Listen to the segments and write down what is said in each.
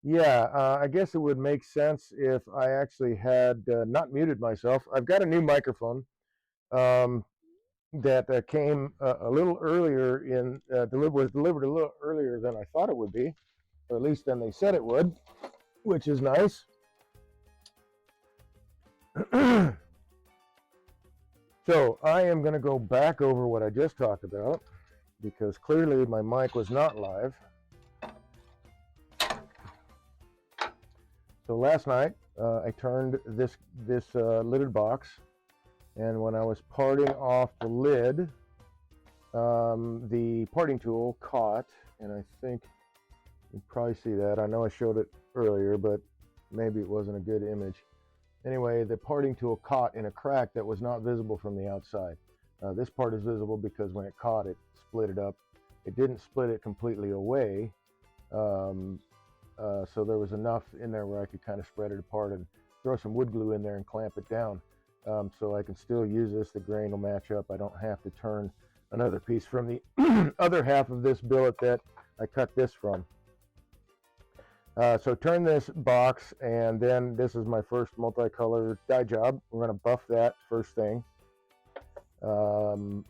Yeah, I guess it would make sense if I actually had not muted myself. I've got a new microphone um, that came a little earlier was delivered a little earlier than I thought it would be, or at least than they said it would, which is nice. So I am going to go back over what I just talked about because clearly my mic was not live. So last night I turned this lidded box, and when I was parting off the lid, the parting tool caught, and I think you probably see that. I know I showed it earlier, but maybe it wasn't a good image. Anyway, the parting tool caught in a crack that was not visible from the outside. This part is visible because when it caught, it split it up. It didn't split it completely away, so there was enough in there where I could kind of spread it apart and throw some wood glue in there and clamp it down. So I can still use this. The grain will match up. I don't have to turn another piece from the other half of this billet that I cut this from. So turn this box, and then this is my first multicolor die job. We're going to buff that first thing. So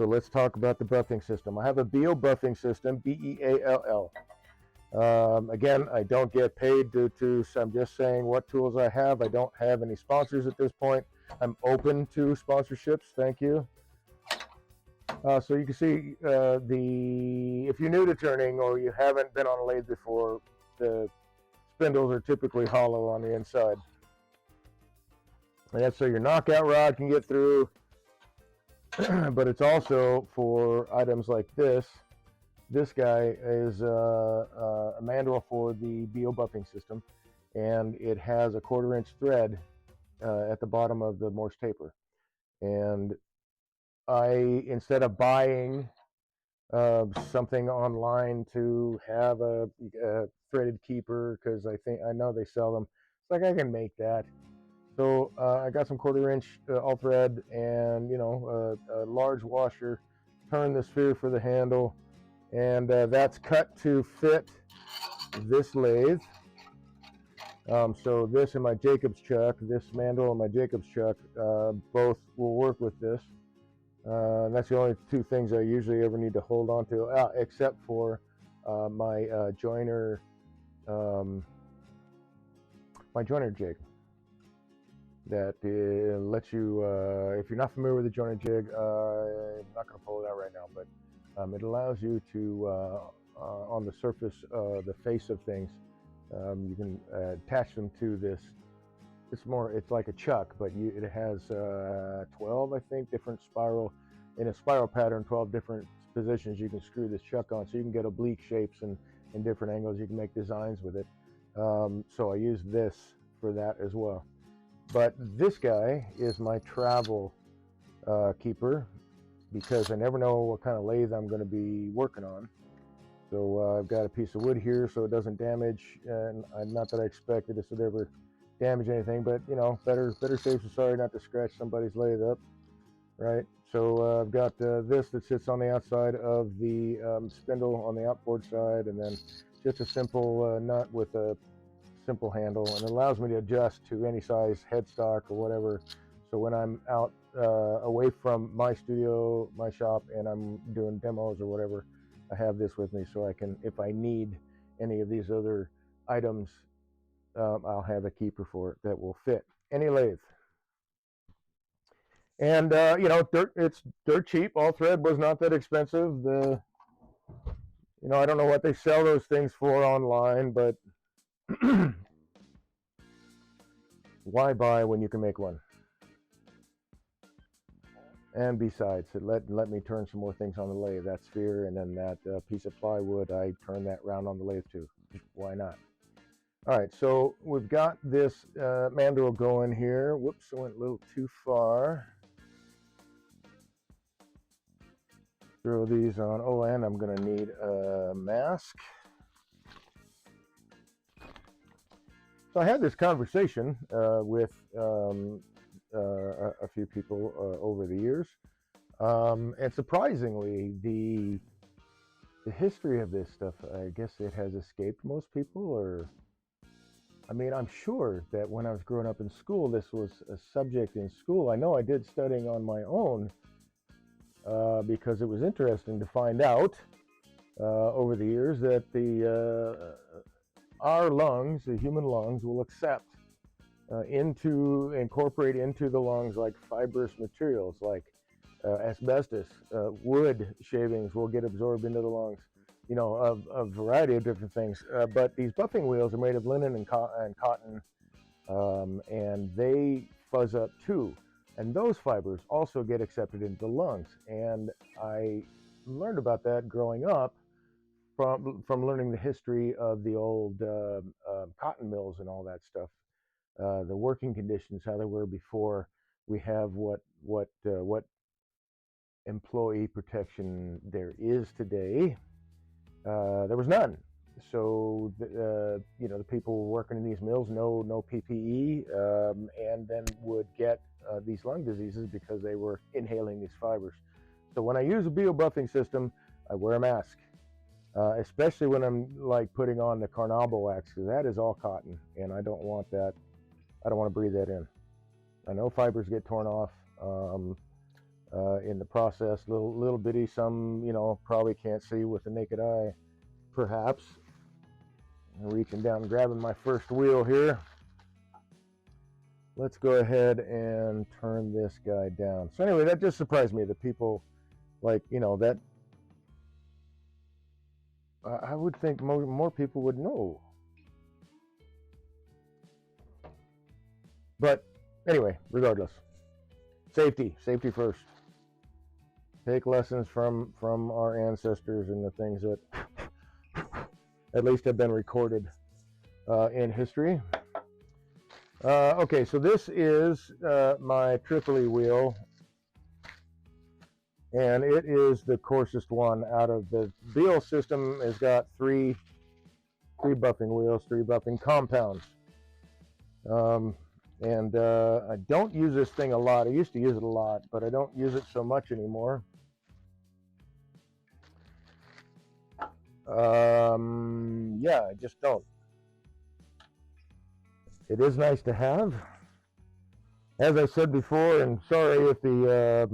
let's talk about the buffing system. I have a BO buffing system, B-E-A-L-L. Again, I don't get paid so I'm just saying what tools I have. I don't have any sponsors at this point. I'm open to sponsorships. Thank you. So you can see if you're new to turning or you haven't been on a lathe before, the spindles are typically hollow on the inside. And that's so your knockout rod can get through, but it's also for items like this. This guy is a mandrel for the BO buffing system, and it has a 1/4 inch thread at the bottom of the Morse taper. And instead of buying something online to have a threaded keeper, because I know they sell them, it's like I can make that. So I got some 1/4 inch all thread and a large washer, turn the sphere for the handle, and that's cut to fit this lathe. So this and my Jacobs chuck, this mandrel and my Jacobs chuck, both will work with this. That's the only two things I usually ever need to hold on to, except for my joiner jig that lets you, if you're not familiar with the joiner jig, I'm not going to pull it out right now, but it allows you to, on the surface, the face of things, you can attach them to this. It's like a chuck, but it has 12, I think, different in a spiral pattern, 12 different positions you can screw this chuck on, so you can get oblique shapes and in different angles. You can make designs with it. So I use this for that as well. But this guy is my travel keeper, because I never know what kind of lathe I'm going to be working on. So I've got a piece of wood here so it doesn't damage, and not that I expected this would ever damage anything, but better safe than sorry not to scratch somebody's lathe up, right? So I've got this that sits on the outside of the spindle on the outboard side, and then just a simple nut with a simple handle, and it allows me to adjust to any size headstock or whatever. So when I'm out away from my studio, my shop, and I'm doing demos or whatever, I have this with me, so I can, if I need any of these other items, I'll have a keeper for it that will fit any lathe. And it's dirt cheap. All thread was not that expensive. I don't know what they sell those things for online, but why buy when you can make one? And besides, let me turn some more things on the lathe. That sphere, and then that piece of plywood, I turn that round on the lathe too. Why not? All right, so we've got this mandrel going here. Whoops, I went a little too far. Throw these on. Oh, and I'm going to need a mask. So I had this conversation with a few people over the years, and surprisingly, the history of this stuff, I guess it has escaped most people, or I mean, I'm sure that when I was growing up in school, this was a subject in school. I know I did studying on my own because it was interesting to find out over the years that our lungs, the human lungs, will accept incorporate into the lungs like fibrous materials like asbestos, wood shavings will get absorbed into the lungs, a variety of different things. But these buffing wheels are made of linen and cotton, and they fuzz up too. And those fibers also get accepted into the lungs. And I learned about that growing up from learning the history of the old cotton mills and all that stuff, the working conditions, how they were before we have what employee protection there is today. There was none. So the people working in these mills, no PPE, and then would get these lung diseases because they were inhaling these fibers. So when I use a bio-buffing system, I wear a mask, especially when I'm like putting on the carnauba wax, because that is all cotton, and I don't want that. I don't want to breathe that in. I know fibers get torn off in the process, little bitty. Some probably can't see with the naked eye, perhaps. I'm reaching down and grabbing my first wheel here. Let's go ahead and turn this guy down. So anyway, that just surprised me that people that I would think more people would know. But anyway, regardless, safety first. Take lessons from our ancestors and the things that at least have been recorded in history. Okay, so this is my Tripoli wheel, and it is the coarsest one out of the Beal system. Has got three buffing wheels, 3 buffing compounds. And I don't use this thing a lot. I used to use it a lot, but I don't use it so much anymore. Yeah, I just don't. It is nice to have. As I said before, and sorry if the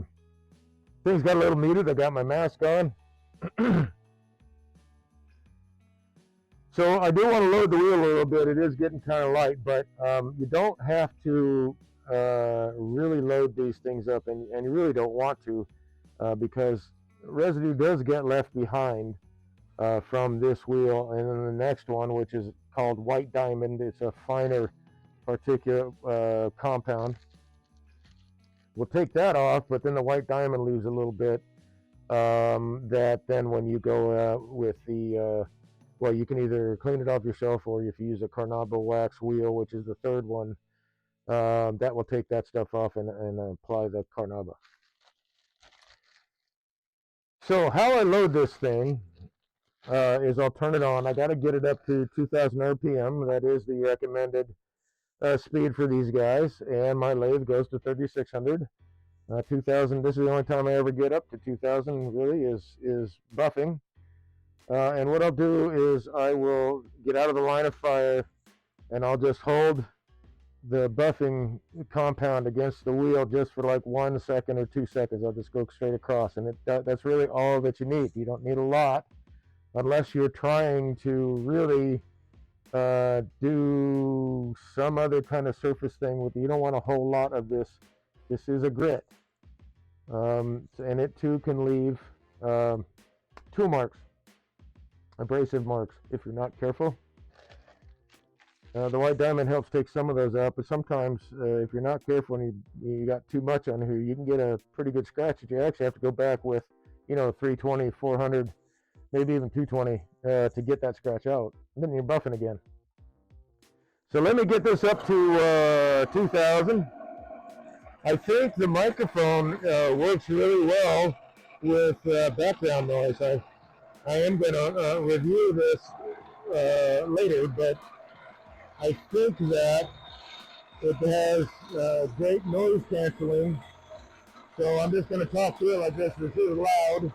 things got a little muted, I got my mask on. So I do want to load the wheel a little bit. It is getting kind of light, but you don't have to really load these things up, and you really don't want to, because residue does get left behind from this wheel. And then the next one, which is called white diamond, it's a finer particulate compound. We'll take that off, but then the white diamond leaves a little bit that then when you go with the well, you can either clean it off yourself, or if you use a carnauba wax wheel, which is the third one, that will take that stuff off and apply the carnauba. So how I load this thing is I'll turn it on. I got to get it up to 2,000 RPM. That is the recommended speed for these guys, and my lathe goes to 3,600. 2,000. This is the only time I ever get up to 2,000. Really is buffing. And what I'll do is I will get out of the line of fire, and I'll just hold the buffing compound against the wheel just for like 1 second or 2 seconds. I'll just go straight across, and that's really all that you need. You don't need a lot unless you're trying to really do some other kind of surface thing with it. You don't want a whole lot of this. This is a grit, and it too can leave tool marks, abrasive marks, if you're not careful. The white diamond helps take some of those out, but sometimes if you're not careful and you got too much on here, you can get a pretty good scratch that you actually have to go back with 320, 400, maybe even 220 to get that scratch out. And then you're buffing again. So let me get this up to 2,000. I think the microphone works really well with background noise. I am going to review this later, but I think that it has great noise canceling. So I'm just going to talk to it like this. This is loud.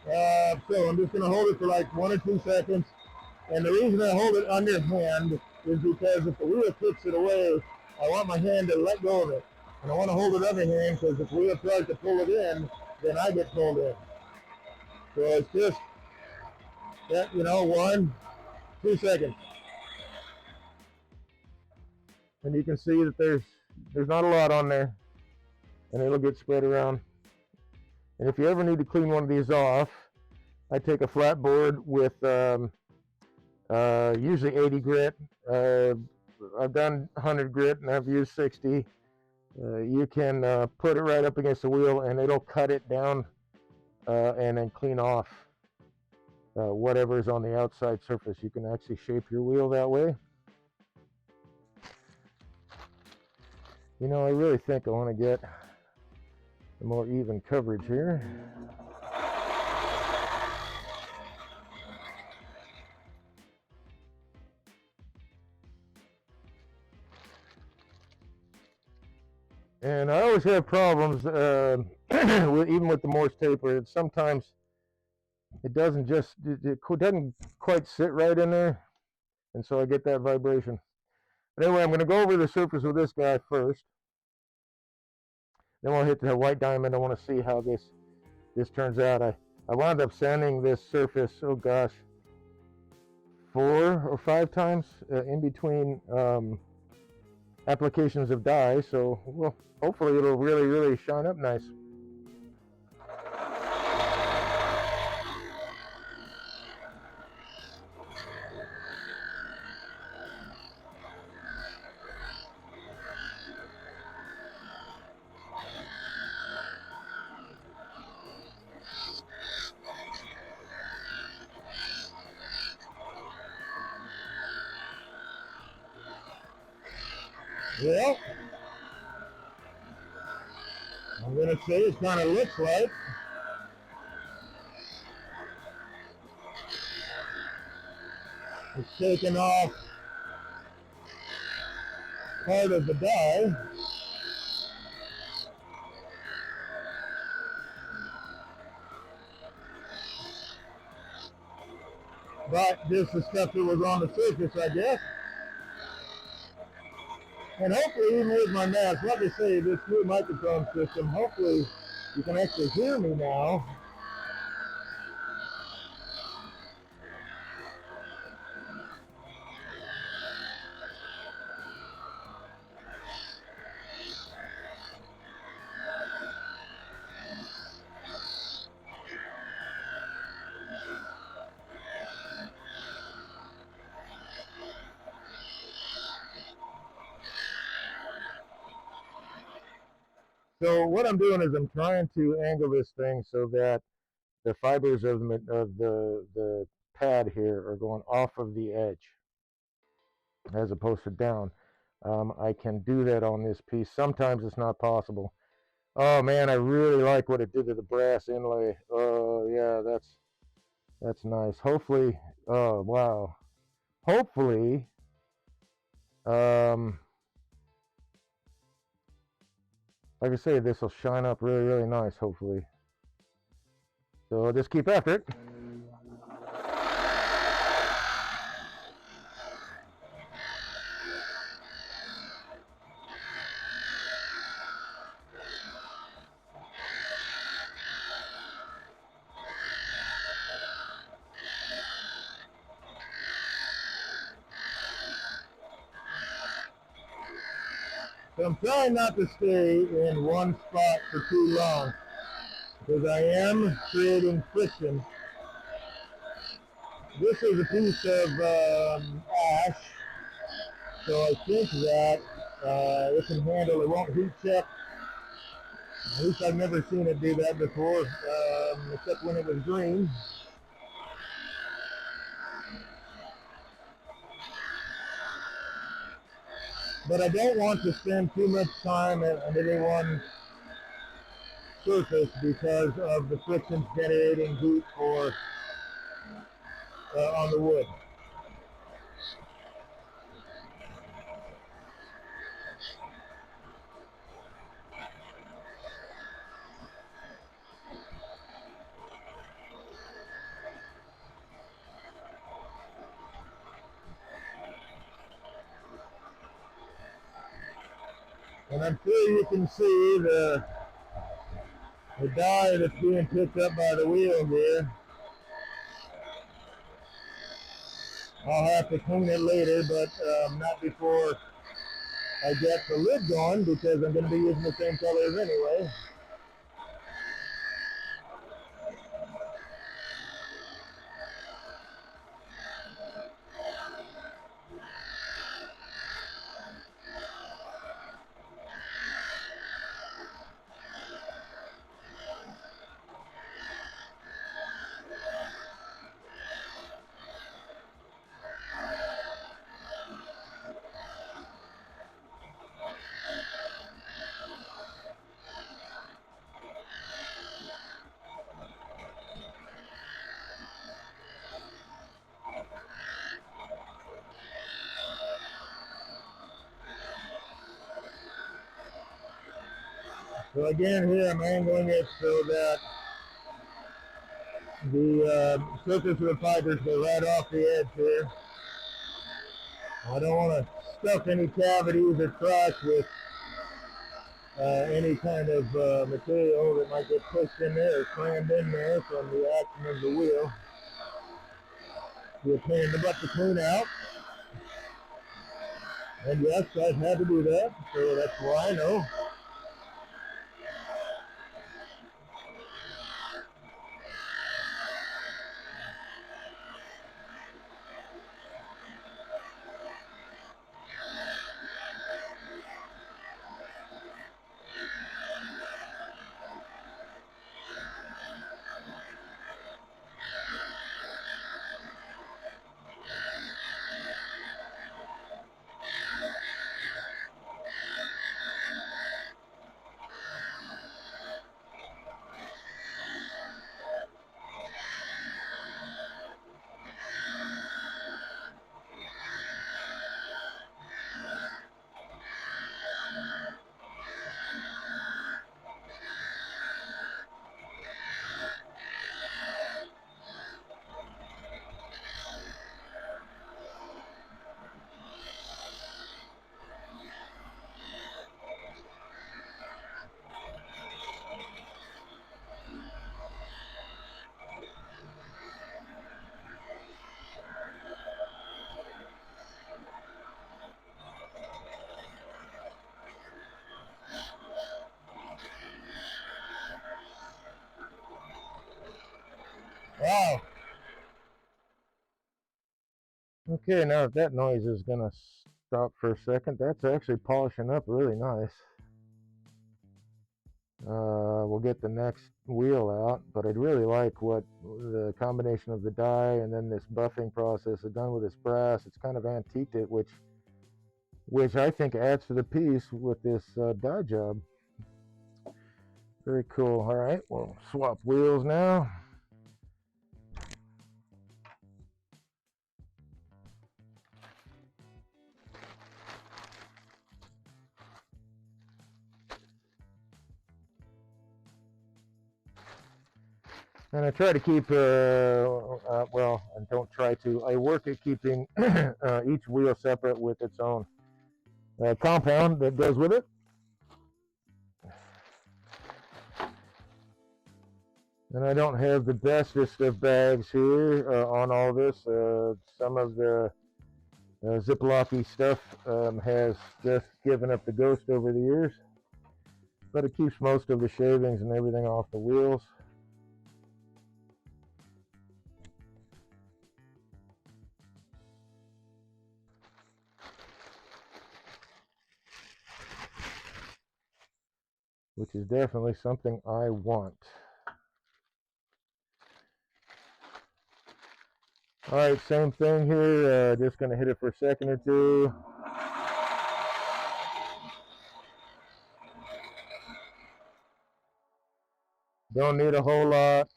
So I'm just going to hold it for like 1 or 2 seconds. And the reason I hold it underhand is because if the wheel kicks it away, I want my hand to let go of it. And I want to hold it underhand because if the wheel tries to pull it in, then I get pulled in. So it's just that, 1, 2 seconds. And you can see that there's not a lot on there, and it'll get spread around. And if you ever need to clean one of these off, I take a flat board with usually 80 grit. I've done 100 grit and I've used 60. You can put it right up against the wheel and it'll cut it down and then clean off whatever is on the outside surface. You can actually shape your wheel that way. I really think I want to get a more even coverage here. And I always have problems even with the Morse taper. Sometimes it doesn't quite sit right in there, and so I get that vibration. But anyway, I'm going to go over the surface with this guy first. Then we'll hit the white diamond. I want to see how this turns out. I wound up sanding this surface, oh gosh, 4 or 5 times in between applications of dye. So, well, hopefully it'll really, really shine up nice. Well, I'm going to say it kind of looks like it's taken off part of the dye. But just the stuff that was on the surface, I guess. And hopefully, even with my mask, like I say, this new microphone system, hopefully you can actually hear me now. So what I'm doing is I'm trying to angle this thing so that the fibers of the pad here are going off of the edge as opposed to down. I can do that on this piece. Sometimes it's not possible. Oh man, I really like what it did to the brass inlay. Oh yeah, that's nice. Hopefully, oh wow. Hopefully, like I say, this will shine up really, really nice, hopefully. So I'll just keep after it. So I'm trying not to stay in one spot for too long because I am creating friction. This is a piece of ash, so I think that it can handle, it won't heat check. At least I've never seen it do that before, except when it was green. But I don't want to spend too much time on any one surface because of the friction generating heat for on the wood. And I'm sure you can see the dye that's being picked up by the wheel here. I'll have to clean it later, but not before I get the lid going, because I'm going to be using the same colors anyway. So again, here I'm angling it so that the surface of the fibers go right off the edge here. I don't want to stuff any cavities or cracks with any kind of material that might get pushed in there or crammed in there from the action of the wheel. Be a pain in the butt to clean out. And yes, I've had to do that, so that's why I know. Wow. Okay, now if that noise is going to stop for a second, that's actually polishing up really nice. We'll get the next wheel out, but I'd really like what the combination of the dye and then this buffing process is done with this brass. It's kind of antiqued it, which I think adds to the piece with this dye job. Very cool. All right, we'll swap wheels now. And I try to keep, well, and don't try to, I work at keeping each wheel separate with its own compound that goes with it. And I don't have the bestest of bags here on all this. Some of the Ziploc-y stuff has just given up the ghost over the years. But it keeps most of the shavings and everything off the wheels. Which is definitely something I want. All right, same thing here. Just going to hit it for a second or two. Don't need a whole lot.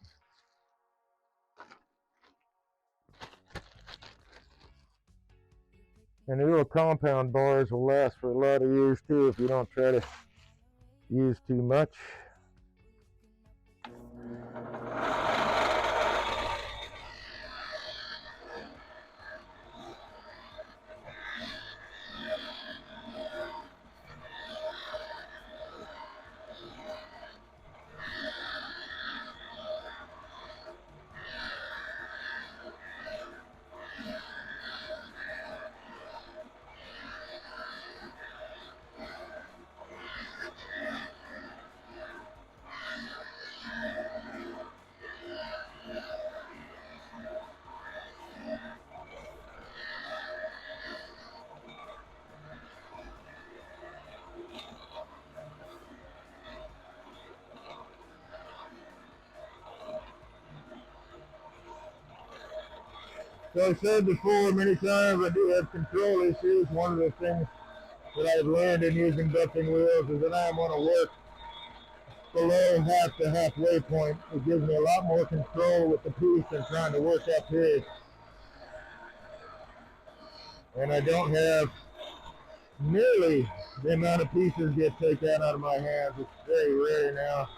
And the little compound bars will last for a lot of years too if you don't try to use too much. So I said before many times I do have control issues. One of the things that I've learned in using buffing wheels is that I want to work below half the halfway point. It gives me a lot more control with the piece than trying to work up here. And I don't have nearly the amount of pieces get taken out of my hands. It's very rare now.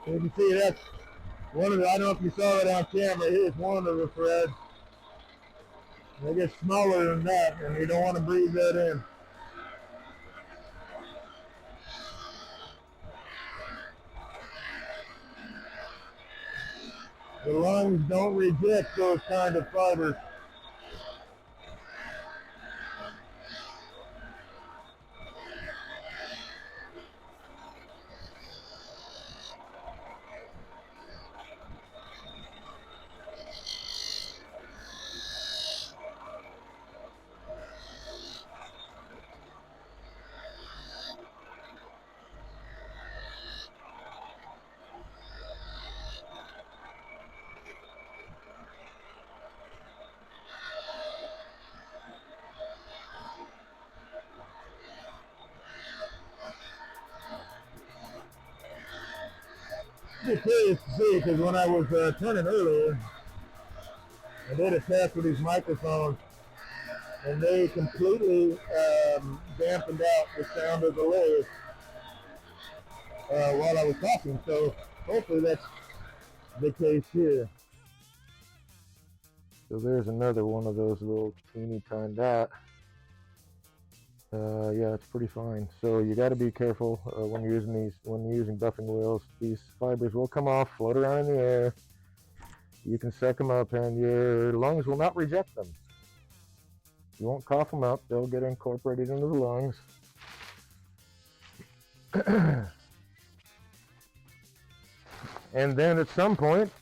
You can see that's one of the, I don't know if you saw it on camera, here's one of the threads. They get smaller than that, and you don't want to breathe that in. The lungs don't reject those kind of fibers. I'm curious to see, because when I was turning earlier, I did a test with these microphones, and they completely dampened out the sound of the lathe while I was talking. So hopefully that's the case here. So there's another one of those little teeny tiny dot. Yeah, it's pretty fine. So you got to be careful when you're using buffing wheels. These fibers will come off, float around in the air. You can suck them up, and your lungs will not reject them. You won't cough them up; they'll get incorporated into the lungs. And then at some point,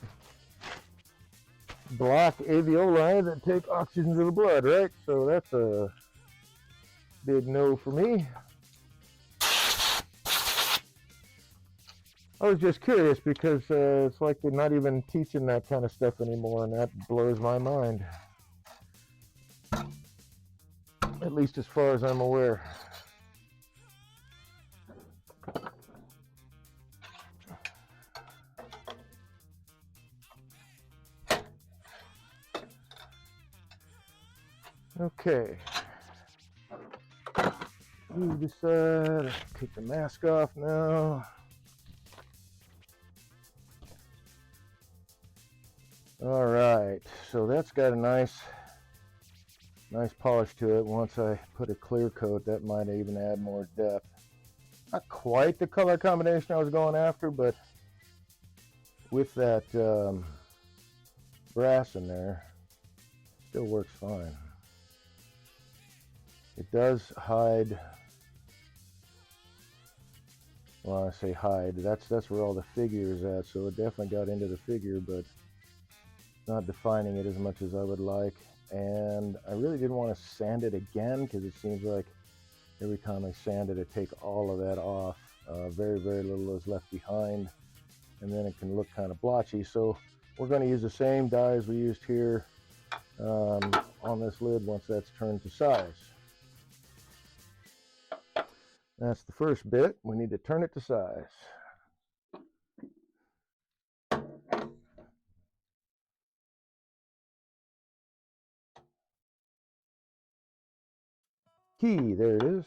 block alveoli that take oxygen to the blood, right? So that's a big no for me. I was just curious because it's like they're not even teaching that kind of stuff anymore, and that blows my mind. At least as far as I'm aware. Okay. Move this side. Take the mask off now. All right, so that's got a nice polish to it. Once I put a clear coat, that might even add more depth. Not quite the color combination I was going after, but with that brass in there, still works fine. It does hide. Well, I say hide. That's where all the figure is at. So it definitely got into the figure, but not defining it as much as I would like. And I really didn't want to sand it again because it seems like every time I sand it, I take all of that off. Very, very little is left behind, and then it can look kind of blotchy. So we're going to use the same dies we used here on this lid once that's turned to size. That's the first bit. We need to turn it to size. Key, there it is.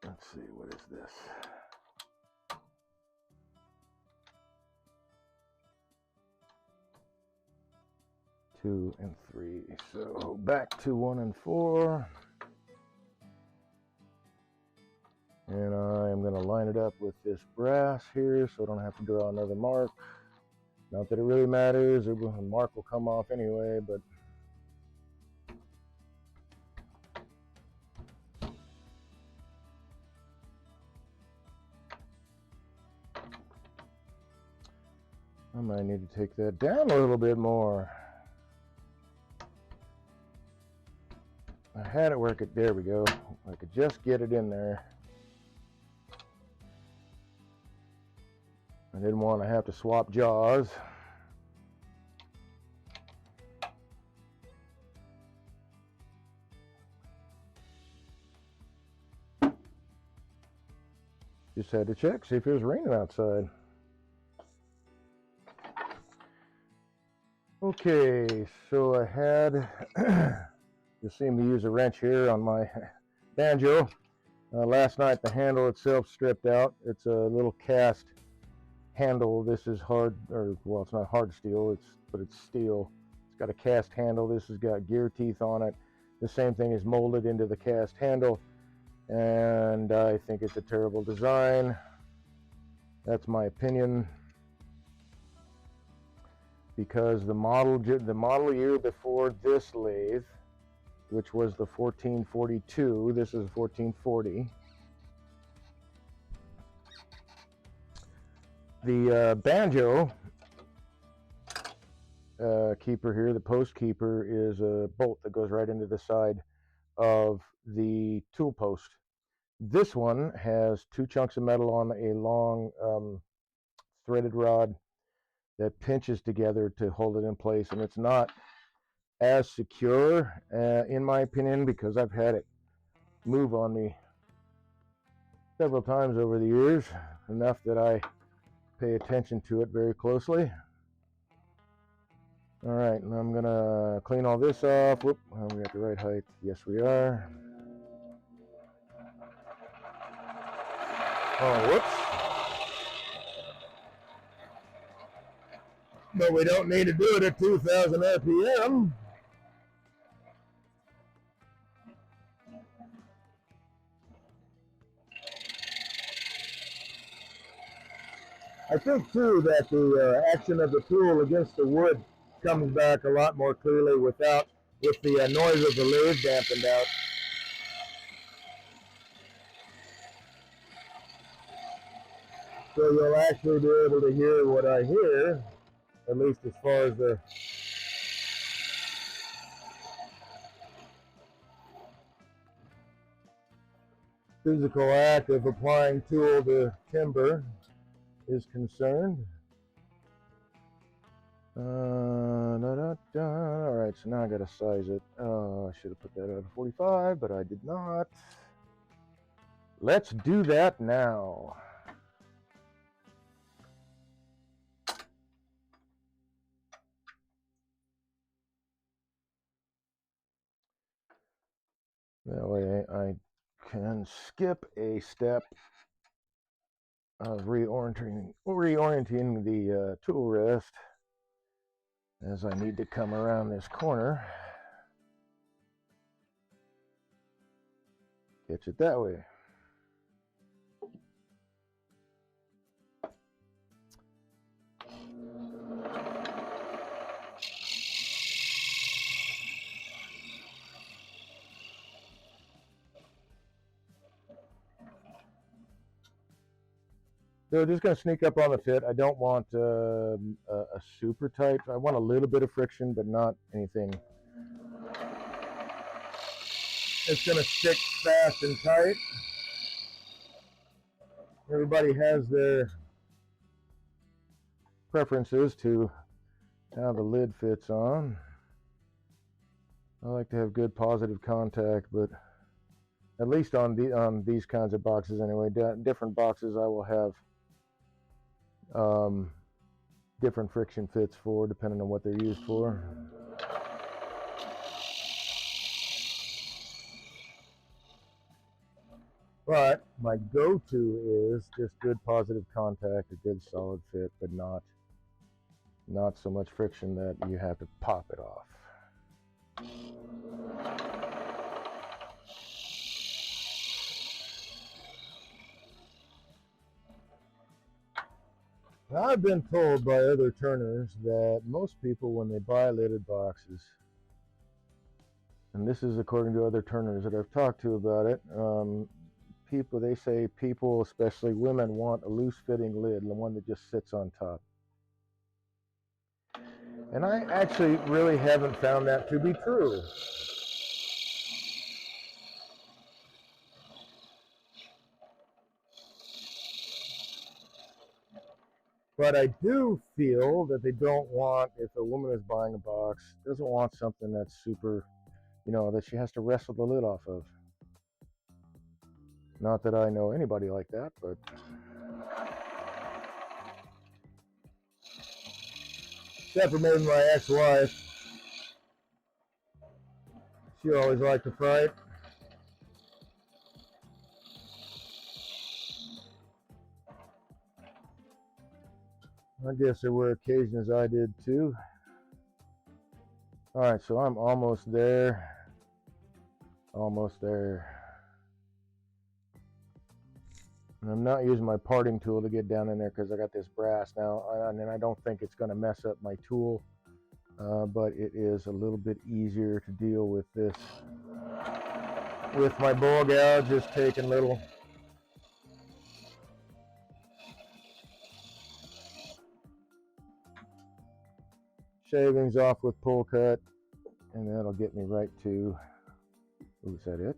Let's see, what is this? 2 and 3. So back to 1 and 4. And I am going to line it up with this brass here so I don't have to draw another mark. Not that it really matters, a mark will come off anyway, but I might need to take that down a little bit more. I had it where I could, there we go. I could just get it in there. I didn't want to have to swap jaws. Just had to check, see if it was raining outside. Okay, so I had, you'll see me use a wrench here on my banjo. Last night the handle itself stripped out. It's a little cast handle. This is hard, or well, it's not hard steel, but it's steel. It's got a cast handle. This has got gear teeth on it. The same thing is molded into the cast handle, and I think it's a terrible design. That's my opinion, because the model year before this lathe, which was the 1442, this is 1440. The banjo keeper here, the post keeper, is a bolt that goes right into the side of the tool post. This one has 2 chunks of metal on a long threaded rod that pinches together to hold it in place, and it's not as secure in my opinion, because I've had it move on me several times over the years, enough that I pay attention to it very closely. All right, and I'm gonna clean all this off. Whoop, are we at the right height? Yes, we are. Oh, whoops. But we don't need to do it at 2,000 RPM. I think too that the action of the tool against the wood comes back a lot more clearly with the noise of the lathe dampened out. So you'll actually be able to hear what I hear, at least as far as the physical act of applying tool to timber is concerned. All right, so now I gotta size it. I should have put that at a 45, but I did not. Let's do that now. That way I can skip a step of reorienting the tool rest as I need to come around this corner. Catch it that way. So just going to sneak up on the fit. I don't want a super tight. I want a little bit of friction, but not anything. It's going to stick fast and tight. Everybody has their preferences to how the lid fits on. I like to have good positive contact, but at least on these kinds of boxes anyway, different boxes I will have different friction fits for, depending on what they're used for. But my go-to is just good positive contact, a good solid fit, but not not so much friction that you have to pop it off. Now, I've been told by other turners that most people, when they buy lidded boxes, and this is according to other turners that I've talked to about it, they say people, especially women, want a loose fitting lid, the one that just sits on top. And I actually really haven't found that to be true. But I do feel that they don't want, if a woman is buying a box, doesn't want something that's super, that she has to wrestle the lid off of. Not that I know anybody like that, but except for maybe my ex-wife. She always liked to fight. I guess there were occasions I did too. All right, so I'm almost there. Almost there. And I'm not using my parting tool to get down in there because I got this brass now, and I don't think it's going to mess up my tool, but it is a little bit easier to deal with this. With my ball gouge, just taking little shavings off with pull cut, and that'll get me right to, is that it?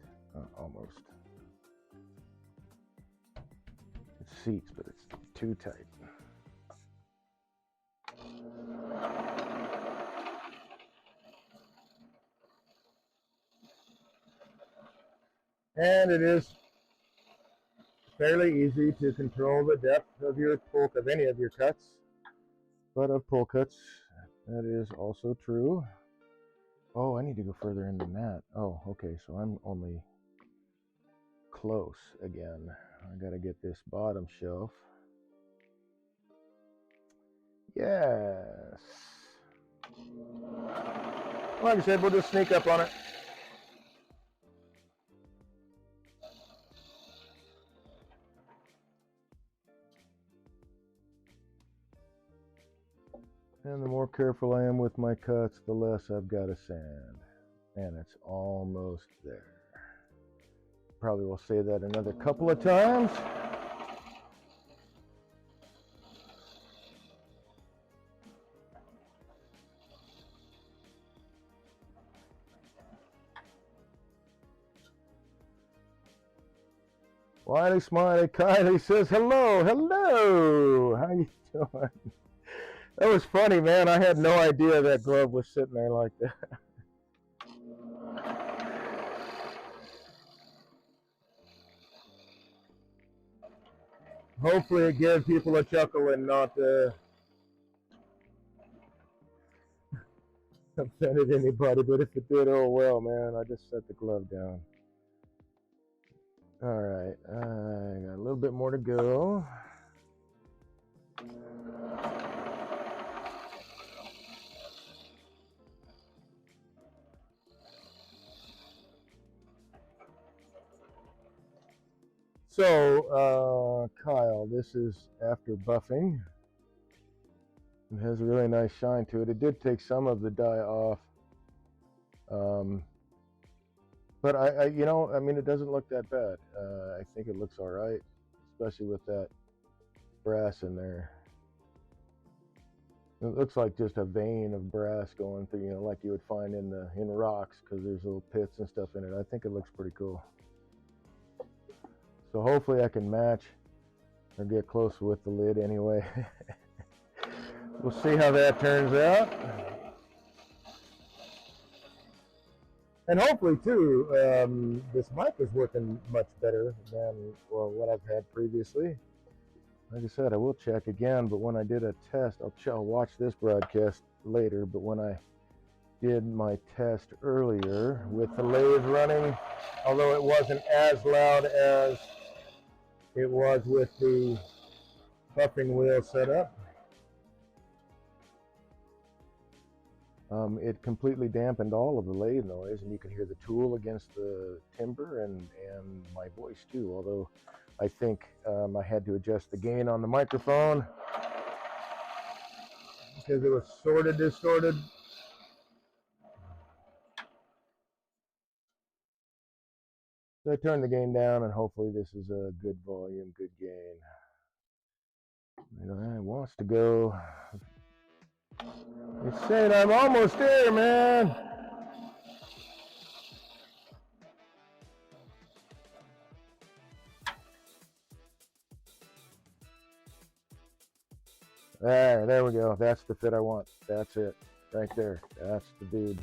Almost. It seats, but it's too tight. And it is fairly easy to control the depth of your pull, of any of your cuts, but of pull cuts, that is also true. Oh, I need to go further in than that. Oh, okay, so I'm only close again. I gotta get this bottom shelf. Yes. Like I said, we'll just sneak up on it. And the more careful I am with my cuts, the less I've got to sand. And it's almost there. Probably will say that another couple of times. Wiley Smiley Kylie says, hello, how you doing? That was funny, man. I had no idea that glove was sitting there like that. Hopefully it gives people a chuckle and not offended anybody, but if it did, oh well, man. I just set the glove down. All right, I got a little bit more to go. So, Kyle, this is after buffing. It has a really nice shine to it. It did take some of the dye off. But I mean, it doesn't look that bad. I think it looks all right, especially with that brass in there. It looks like just a vein of brass going through, like you would find in rocks, because there's little pits and stuff in it. I think it looks pretty cool. So hopefully I can match or get close with the lid anyway. We'll see how that turns out. And hopefully too, this mic is working much better than what I've had previously. Like I said, I will check again, but when I did a test, I'll watch this broadcast later, but when I did my test earlier with the lathe running, although it wasn't as loud as it was with the buffing wheel set up, it completely dampened all of the lathe noise, and you can hear the tool against the timber and my voice too, although I think I had to adjust the gain on the microphone because it was sort of distorted. So I turned the gain down, and hopefully this is a good volume, good gain. It wants to go. It's saying I'm almost there, man. There we go. That's the fit I want. That's it. Right there. That's the dude.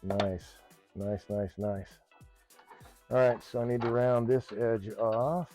Nice. Nice, nice, nice. All right, so I need to round this edge off.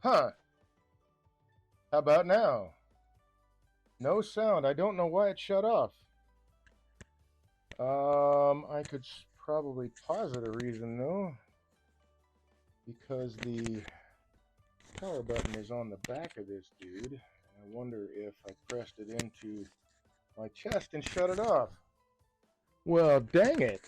Huh. How about now? No sound. I don't know why it shut off. I could probably posit a reason though, because the power button is on the back of this dude. I wonder if I pressed it into my chest and shut it off. Well, dang it.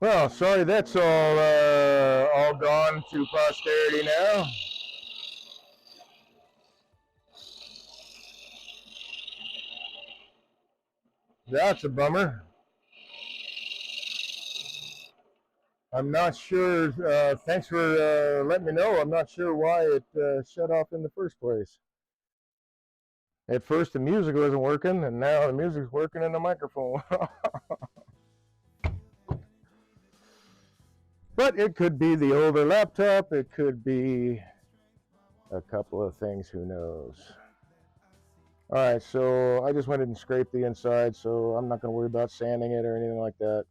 Well, sorry, that's all gone to posterity now. That's a bummer. I'm not sure. Thanks for letting me know. I'm not sure why it shut off in the first place. At first, the music wasn't working, and now the music's working in the microphone. But it could be the older laptop. It could be a couple of things. Who knows? All right, so I just went and scraped the inside, so I'm not going to worry about sanding it or anything like that.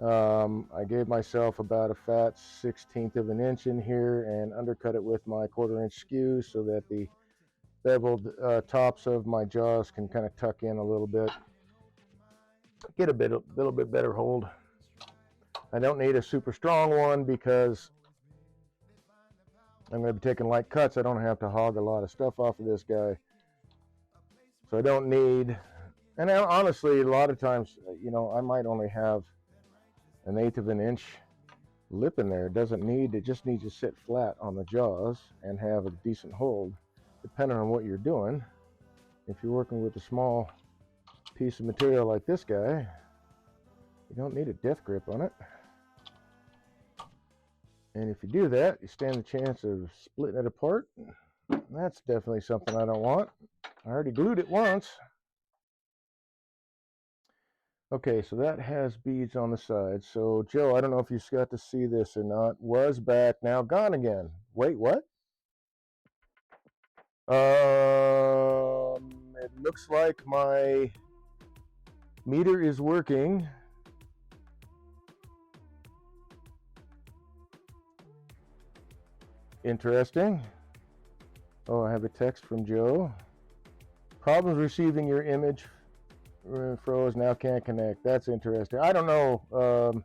I gave myself about a fat 1/16 of an inch in here and undercut it with my 1/4 inch skew so that the beveled tops of my jaws can kind of tuck in a little bit, get a little bit better hold. I don't need a super strong one because I'm going to be taking light cuts. I don't have to hog a lot of stuff off of this guy, so I don't need. And honestly, a lot of times, you know, I might only have 1/8 of an inch lip in there. It doesn't need. It just needs to sit flat on the jaws and have a decent hold, depending on what you're doing. If you're working with a small piece of material like this guy, you don't need a death grip on it. And if you do that, you stand the chance of splitting it apart. That's definitely something I don't want. I already glued it once. Okay, so that has beads on the side. So, Joe, I don't know if you got to see this or not. Was back, now gone again. Wait, what? It looks like my meter is working. Interesting. Oh, I have a text from Joe. Problems receiving your image. Froze, now can't connect. That's interesting. I don't know.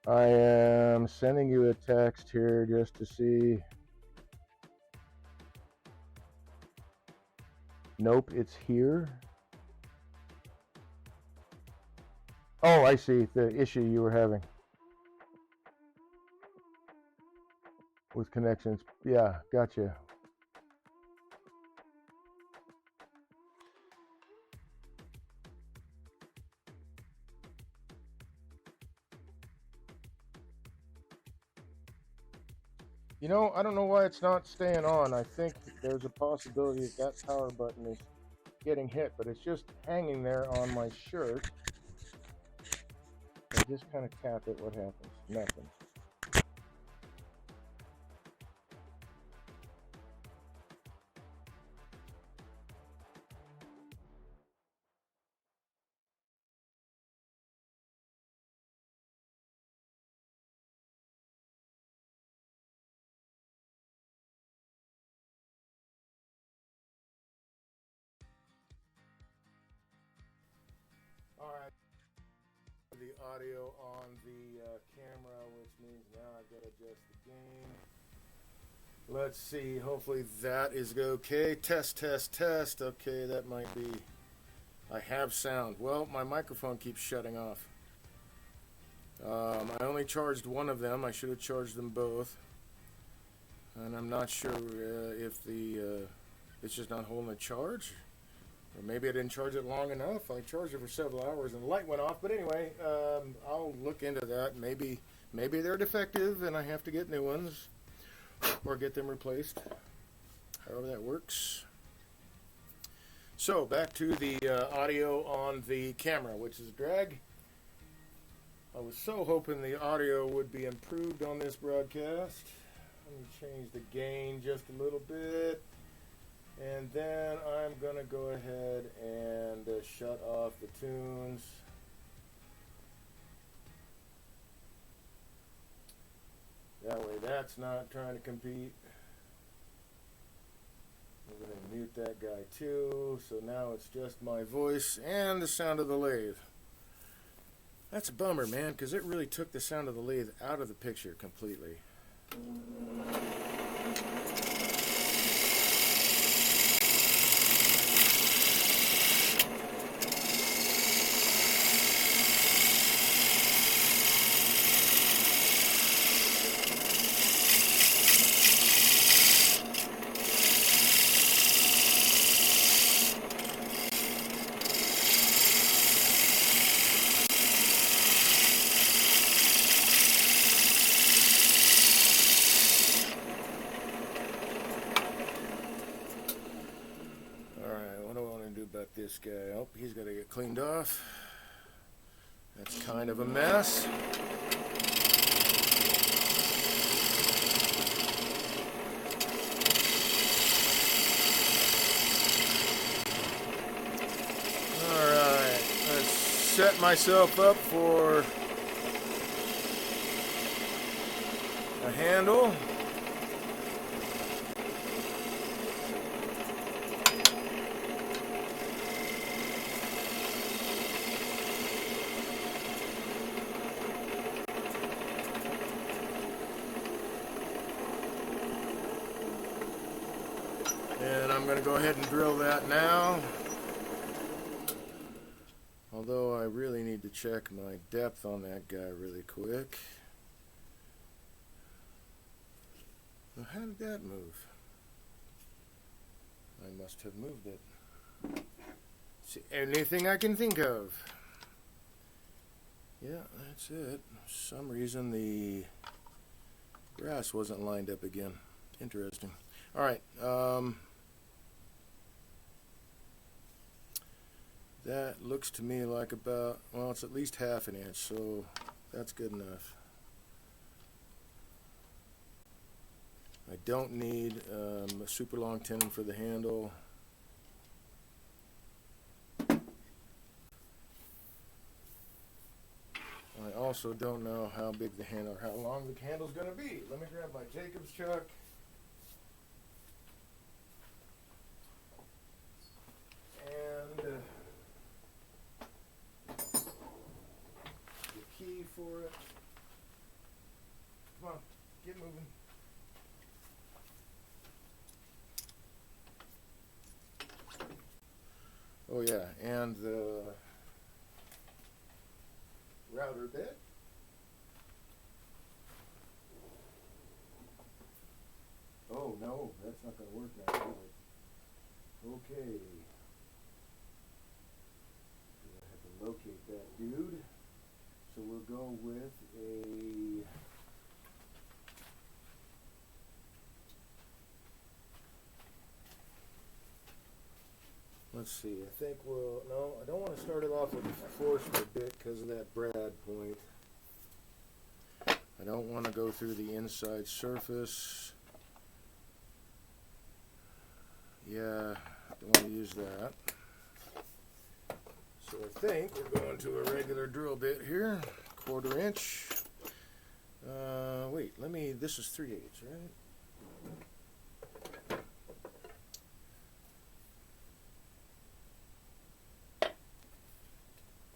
I am sending you a text here just to see. Nope, it's here. Oh, I see the issue you were having with connections. Yeah, gotcha. You know, I don't know why it's not staying on. I think there's a possibility that that power button is getting hit, but it's just hanging there on my shirt. I just kind of tap it. What happens? Nothing. All right. The audio on the camera, which means now I've got to adjust the gain. Let's see. Hopefully that is okay. Test, test, test. Okay, that might be. I have sound. Well, my microphone keeps shutting off. I only charged one of them. I should have charged them both. And I'm not sure if it's just not holding a charge. Or maybe I didn't charge it long enough. I charged it for several hours and the light went off. But anyway, I'll look into that. Maybe they're defective and I have to get new ones or get them replaced. However that works. So back to the audio on the camera, which is drag. I was so hoping the audio would be improved on this broadcast. Let me change the gain just a little bit. And then I'm going to go ahead and shut off the tunes. that's not trying to compete. I'm going to mute that guy too, so now it's just my voice and the sound of the lathe. That's a bummer, man, because it really took the sound of the lathe out of the picture completely. This guy, oh, he's got to get cleaned off. That's kind of a mess. Alright, let's set myself up for a handle. And I'm going to go ahead and drill that now. Although I really need to check my depth on that guy really quick. Well, how did that move? I must have moved it. It's the only thing I can think of. Yeah, that's it. For some reason the grass wasn't lined up again. Interesting. Alright, that looks to me like about, well, it's at least half an inch, so that's good enough. I don't need a super long tenon for the handle. I also don't know how big the handle, or how long the handle's going to be. Let me grab my Jacob's chuck. And the key for it. Come on, get moving. Oh yeah, and the router bit. Oh no, that's not going to work now, is it? Okay. I have to locate that dude. So we'll go with a let's see, I think we'll, no, I don't want to start it off with a force bit because of that brad point. I don't want to go through the inside surface. Yeah, don't want to use that. So I think we're going to a regular drill bit here, 1/4 inch. Wait, this is 3/8, right?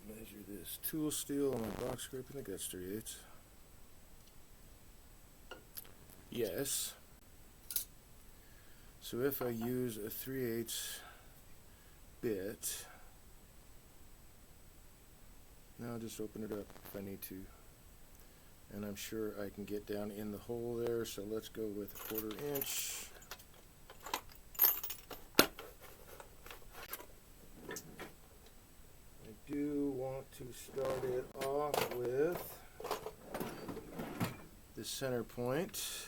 Measure this tool steel on my box grip. I think that's 3/8. Yes. So if I use a 3/8 bit, now I'll just open it up if I need to. And I'm sure I can get down in the hole there, so let's go with 1/4 inch. I do want to start it off with the center point.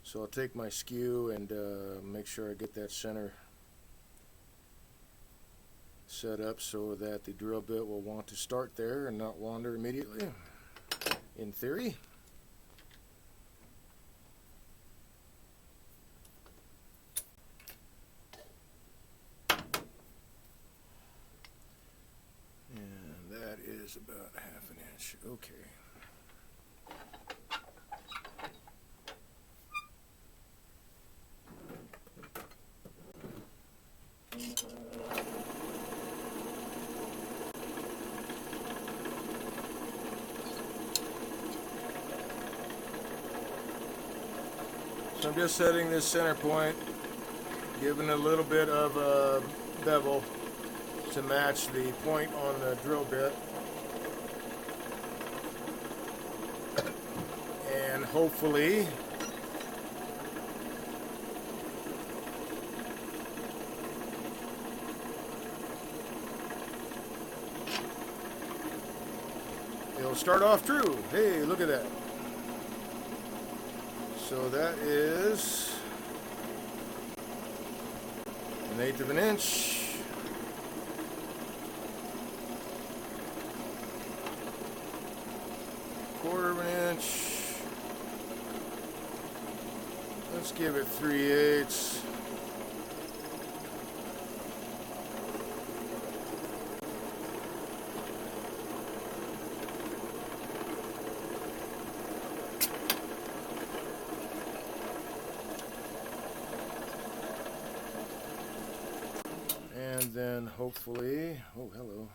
So I'll take my skew and make sure I get that center set up so that the drill bit will want to start there and not wander immediately, in theory. is about 1/2 inch. Okay. So I'm just setting this center point, giving a little bit of a bevel to match the point on the drill bit. And hopefully it'll start off true. Hey, look at that. So that is 1/8 of an inch. Quarter of an inch. Let's give it 3/8. And then hopefully, oh hello.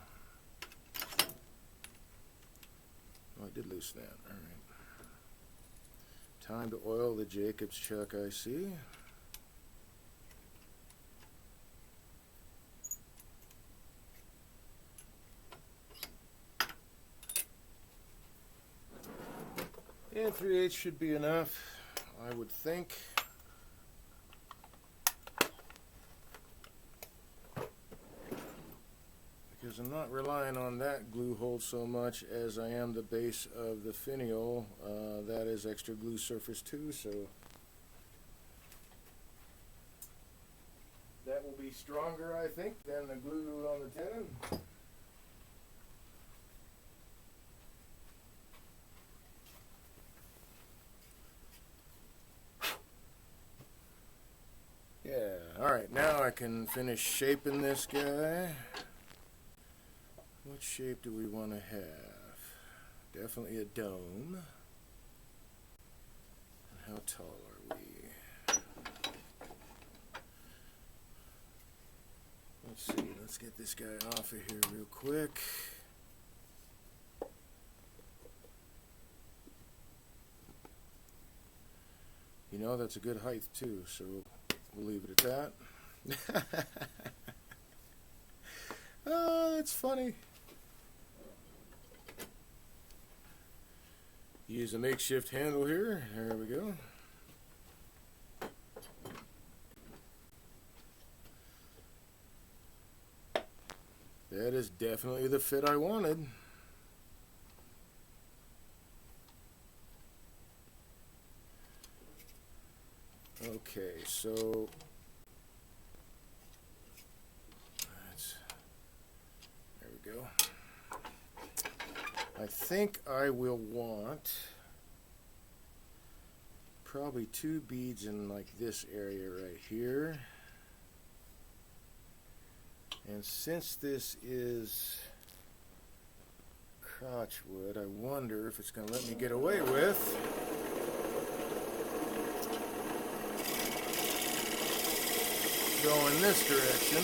Oh, I did loosen that. All right. Time to oil the Jacobs chuck, I see. And 3/8 should be enough, I would think. Because I'm not relying on that glue hold so much as I am the base of the finial. That is extra glue surface too, so that will be stronger, I think, than the glue on the tenon. Yeah, alright, now I can finish shaping this guy. What shape do we want to have? Definitely a dome. How tall are we? Let's see, let's get this guy off of here real quick. You know, that's a good height too, so we'll leave it at that. Oh, that's funny. Use a makeshift handle here. There we go. That is definitely the fit I wanted. Okay, so there we go. I think I will want probably 2 beads in like this area right here. And since this is crotch wood, I wonder if it's going to let me get away with going this direction.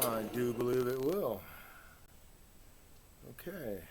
I do believe it will. Okay.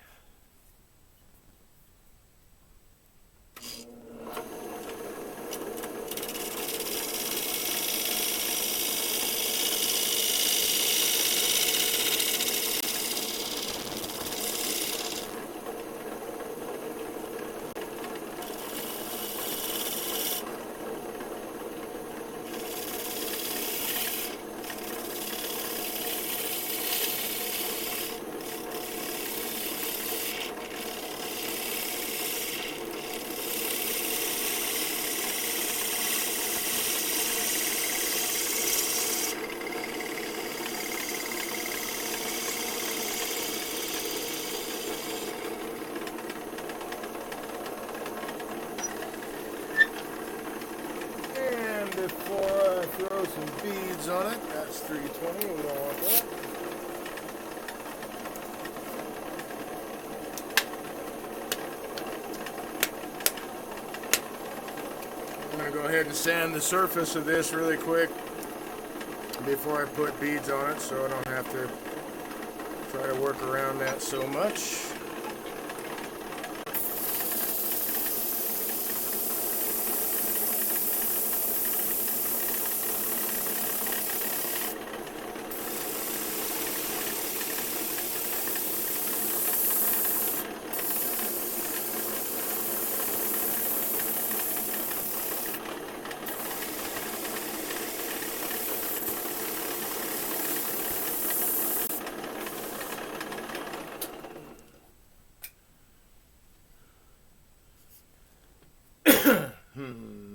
before I throw some beads on it. That's 320, we don't want that. I'm going to go ahead and sand the surface of this really quick before I put beads on it, so I don't have to try to work around that so much.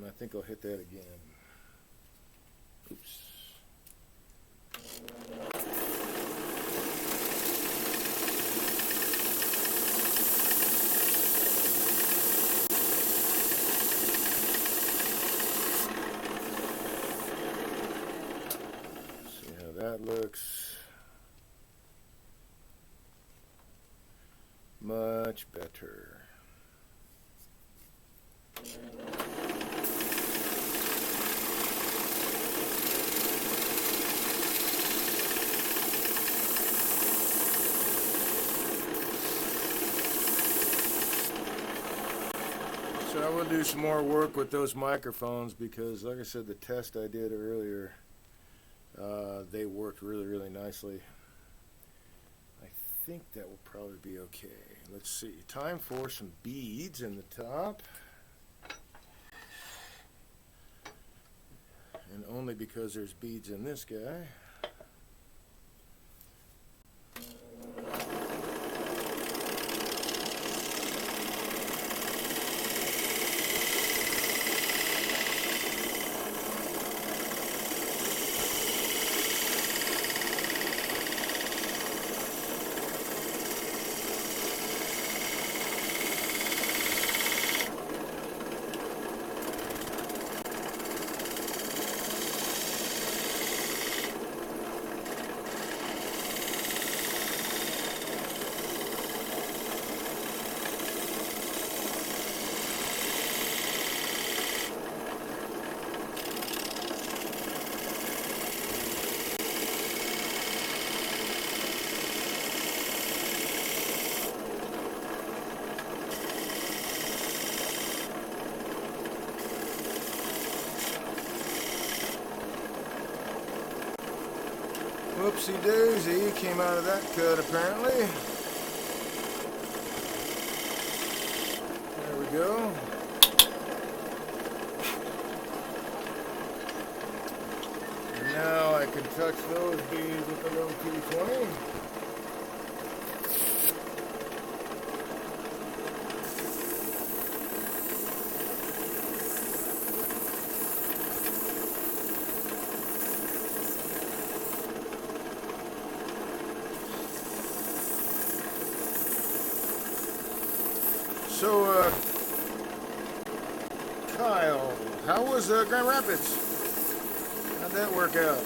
I think I'll hit that again. Oops. See how that looks. Much better. So I will do some more work with those microphones because, like I said, the test I did earlier, they worked really, really nicely. I think that will probably be okay. Let's see. Time for some beads in the top. And only because there's beads in this guy. Whoopsie daisy, came out of that cut apparently. There we go. And now I can touch those beads with the little 220. So, Kyle, how was Grand Rapids? How'd that work out?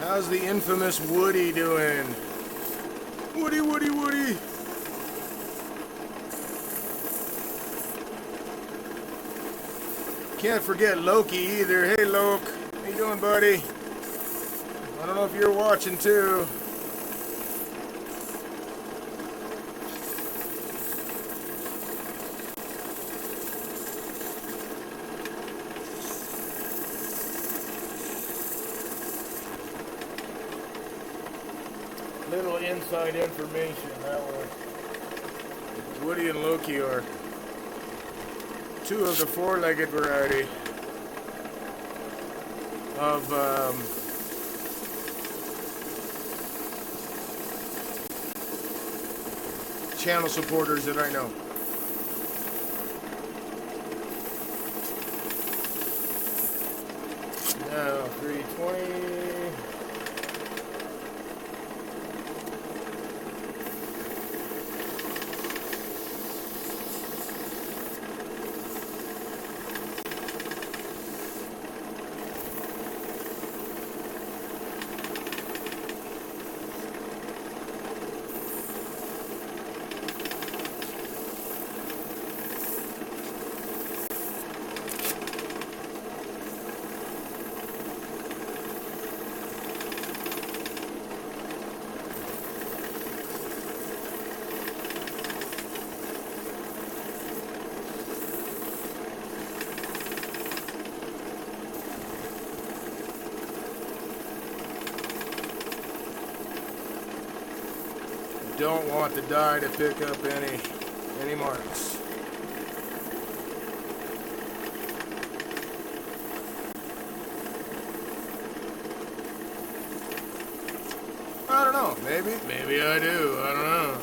How's the infamous Woody doing? Woody, Woody, Woody! Can't forget Loki either. Hey, Loke. How you doing, buddy? I don't know if you're watching, too. Little inside information that way. Woody and Loki are two of the four-legged variety of channel supporters that I know. Now 320. don't want the dye to pick up any marks. I don't know, maybe I do, I don't know.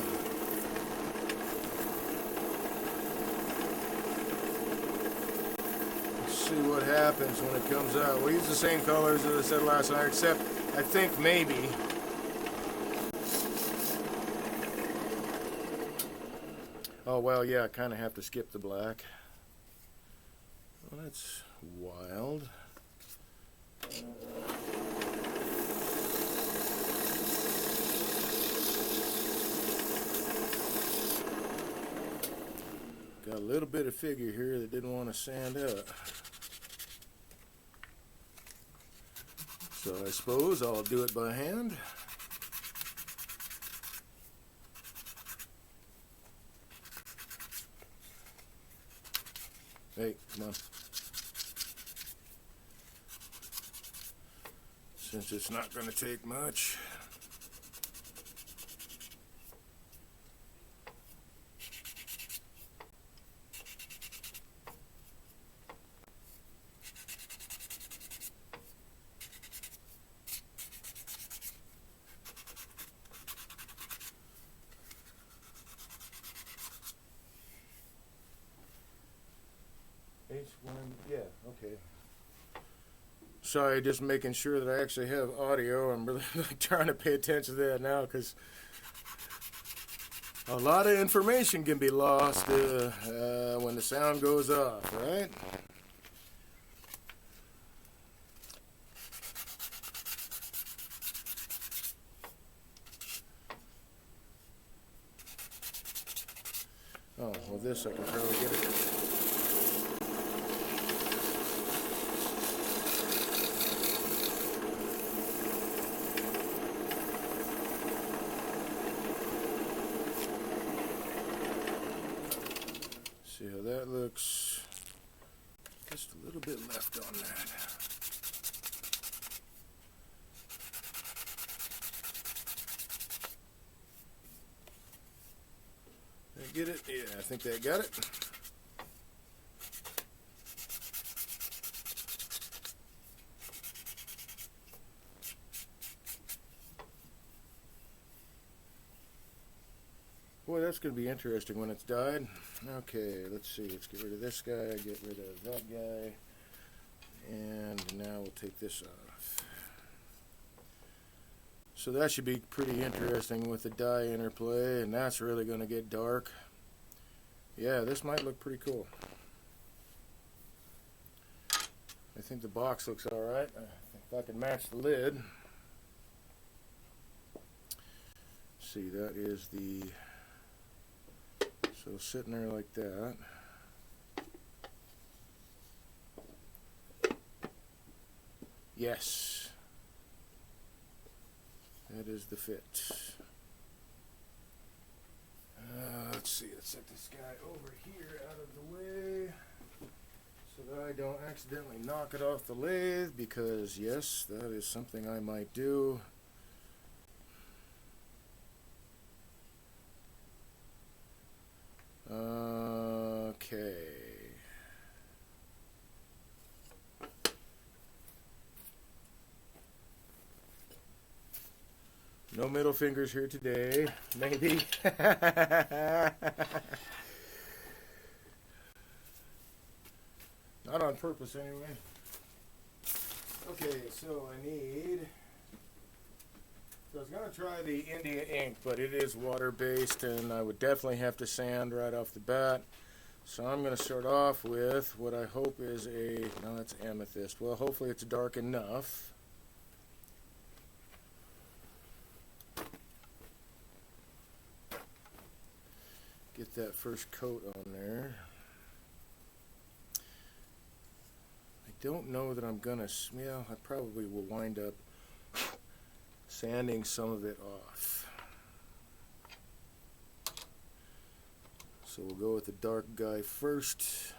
Let's see what happens when it comes out. We'll use the same colors as I said last night, except I think maybe oh well, yeah, I kind of have to skip the black. Well, that's wild. Got a little bit of figure here that didn't want to sand up. So I suppose I'll do it by hand. Hey, come on. Since it's not going to take much. H1, yeah, okay. Sorry, just making sure that I actually have audio. I'm really trying to pay attention to that now because a lot of information can be lost when the sound goes off, right? Oh, well, this I can probably get it. See how that looks. Just a little bit left on that. Did I get it? Yeah, I think that got it. Boy, that's going to be interesting when it's dyed. Okay, let's see. Let's get rid of this guy, get rid of that guy, and now we'll take this off. So that should be pretty interesting with the dye interplay, and that's really going to get dark. Yeah, this might look pretty cool. I think the box looks alright. If I can match the lid. See, that is the... So sitting there like that. Yes. That is the fit. Let's see, let's set this guy over here out of the way so that I don't accidentally knock it off the lathe, because yes, that is something I might do. Okay. No middle fingers here today, maybe. Not on purpose anyway. Okay, so I need... So I was going to try the India ink, but it is water-based, and I would definitely have to sand right off the bat. So I'm going to start off with what I hope is a... No, that's amethyst. Well, hopefully it's dark enough. Get that first coat on there. I don't know that I'm going to... Well, I probably will wind up sanding some of it off. So we'll go with the dark guy first.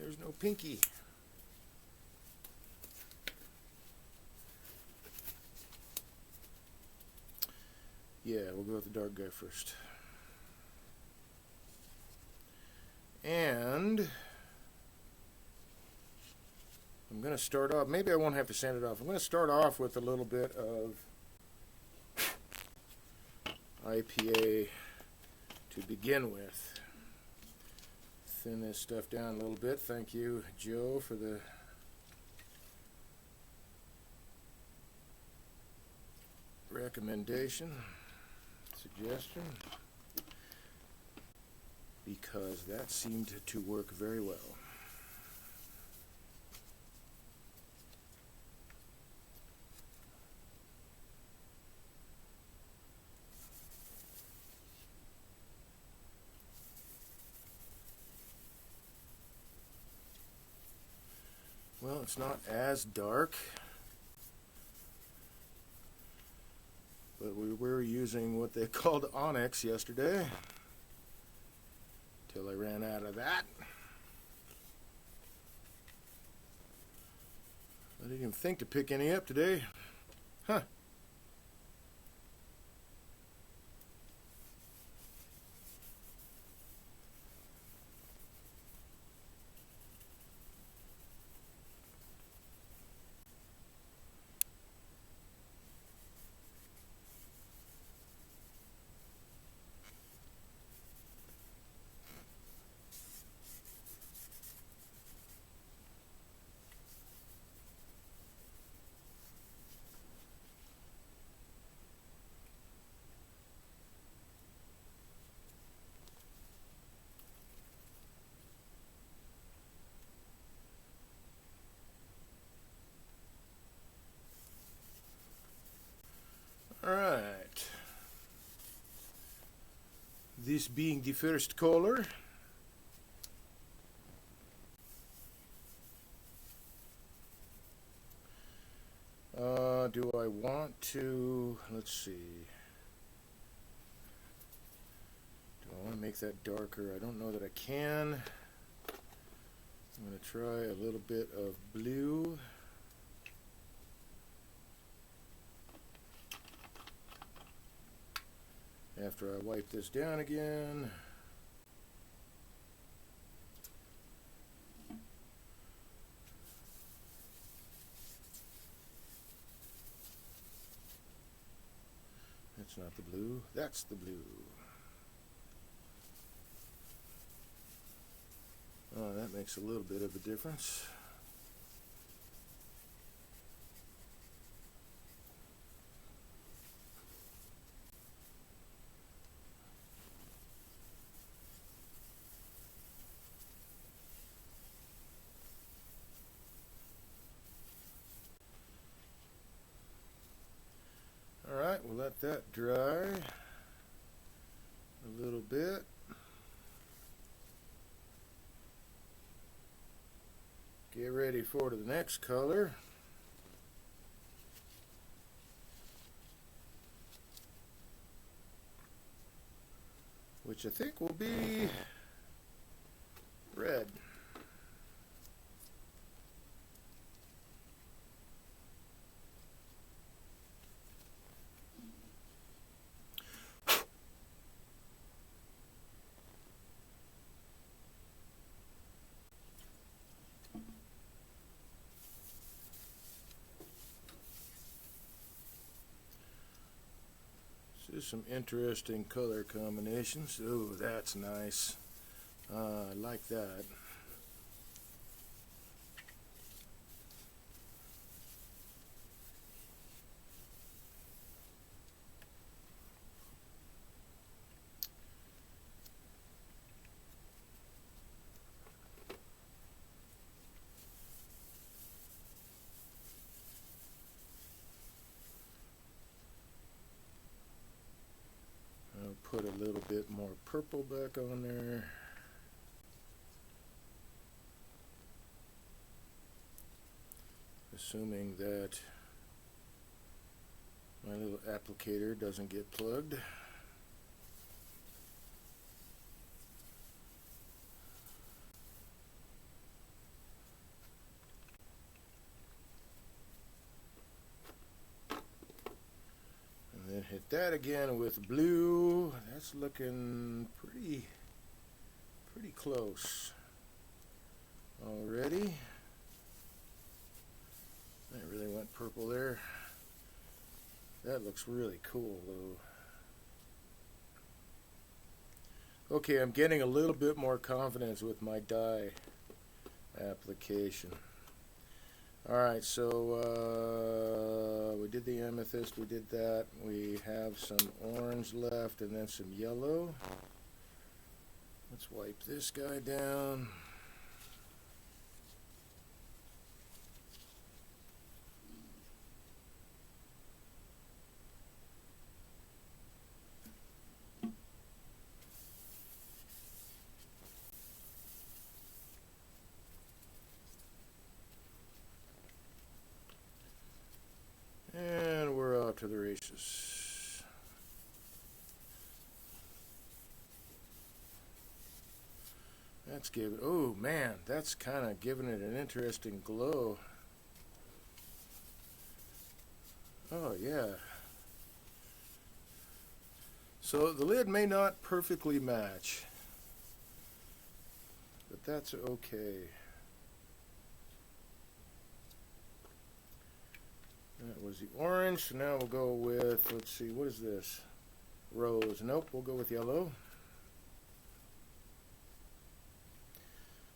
There's no pinky. Yeah, we'll go with the dark guy first. And I'm going to start off, maybe I won't have to sand it off. I'm going to start off with a little bit of IPA to begin with. Thin this stuff down a little bit. Thank you, Joe, for the recommendation, suggestion, because that seemed to work very well. Well, it's not as dark, but we were using what they called Onyx yesterday, till I ran out of that. I didn't even think to pick any up today. Huh. Alright. This being the first color. Do I want to, let's see. Do I want to make that darker? I don't know that I can. I'm going to try a little bit of blue. After I wipe this down again. That's not the blue, that's the blue. Oh, that makes a little bit of a difference. Alright, we'll let that dry a little bit. Get ready for the next color. Which I think will be red. There's some interesting color combinations. Oh, that's nice. I like that. Put a little bit more purple back on there. Assuming that my little applicator doesn't get plugged. hit that again with blue. That's looking pretty close already. That really went purple there. That looks really cool though. Okay, I'm getting a little bit more confidence with my dye application. Alright, so we did the amethyst, we did that. We have some orange left and then some yellow. Let's wipe this guy down. And we're off to the races. That's giving, oh man, that's kind of giving it an interesting glow. Oh yeah. So the lid may not perfectly match, but that's okay. That was the orange, so now we'll go with, let's see, what is this? Rose. Nope, we'll go with yellow.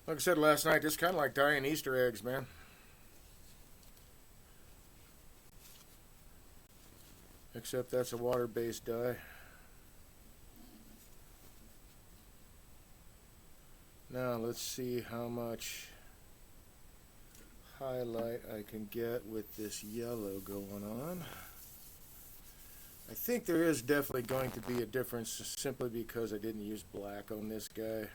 Like I said last night, it's kind of like dyeing Easter eggs, man. Except that's a water-based dye. Now let's see how much highlight I can get with this yellow going on. I think there is definitely going to be a difference simply because I didn't use black on this guy.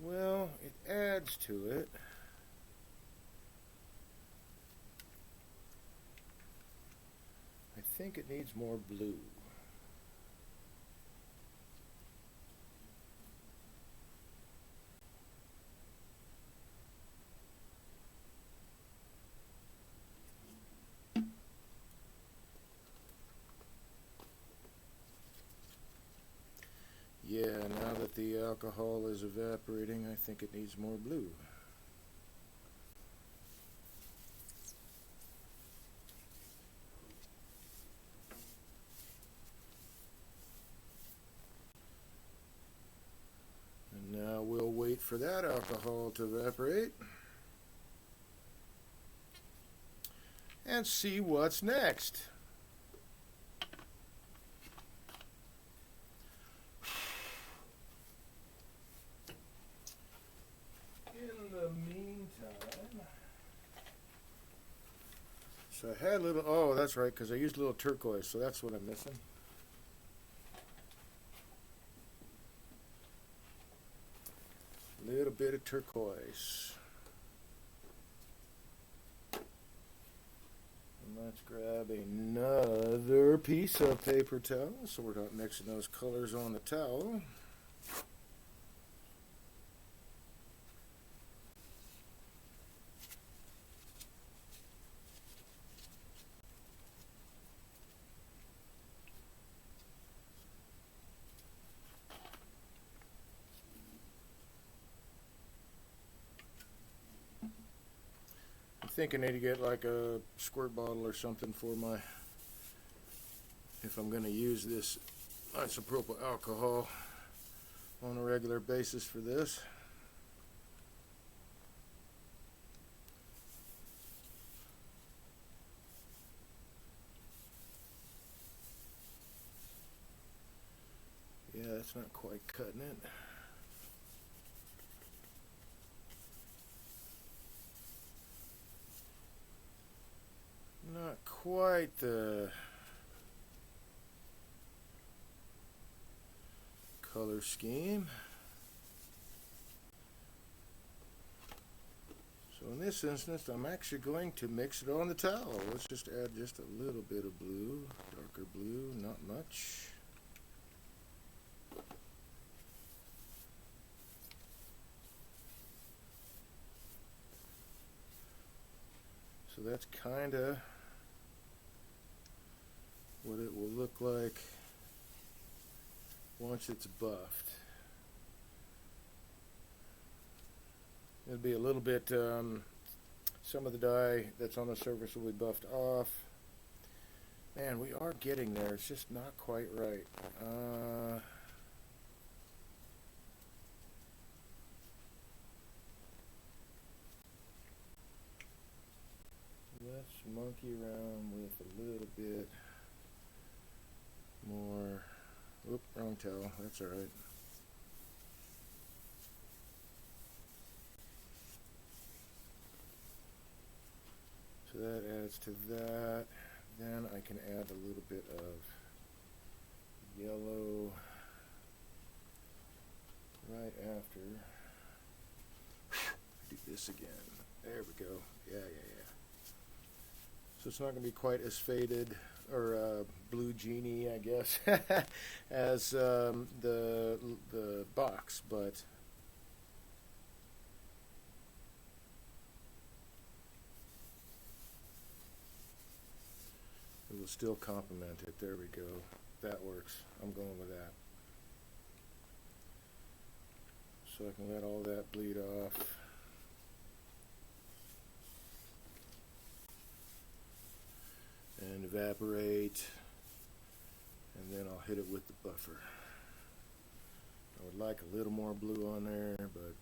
Well, it adds to it. I think it needs more blue. Yeah, now that the alcohol is evaporating, I think it needs more blue. And now we'll wait for that alcohol to evaporate and see what's next. In the meantime, so I had a little, oh that's right, because I used a little turquoise, so that's what I'm missing. A little bit of turquoise. And let's grab another piece of paper towel, so we're not mixing those colors on the towel. I think I need to get like a squirt bottle or something for my, if I'm going to use this isopropyl alcohol on a regular basis for this. Yeah, that's not quite cutting it. Not quite the color scheme. So in this this instance, I'm actually going to mix it on the towel. Let's just add just a little bit of blue, darker blue, not much. So that's kind of what it will look like once it's buffed. It'll be a little bit, some of the dye that's on the surface will be buffed off. Man, we are getting there. It's just not quite right. Let's monkey around with a little bit more. Oop, wrong towel. That's all right. So that adds to that. Then I can add a little bit of yellow right after. Do this again. There we go. Yeah. So it's not going to be quite as faded or blue genie, I guess, as the box, but it will still complement it. There we go. That works. I'm going with that. So I can let all that bleed off. And evaporate. And then I'll hit it with the buffer. I would like a little more blue on there, but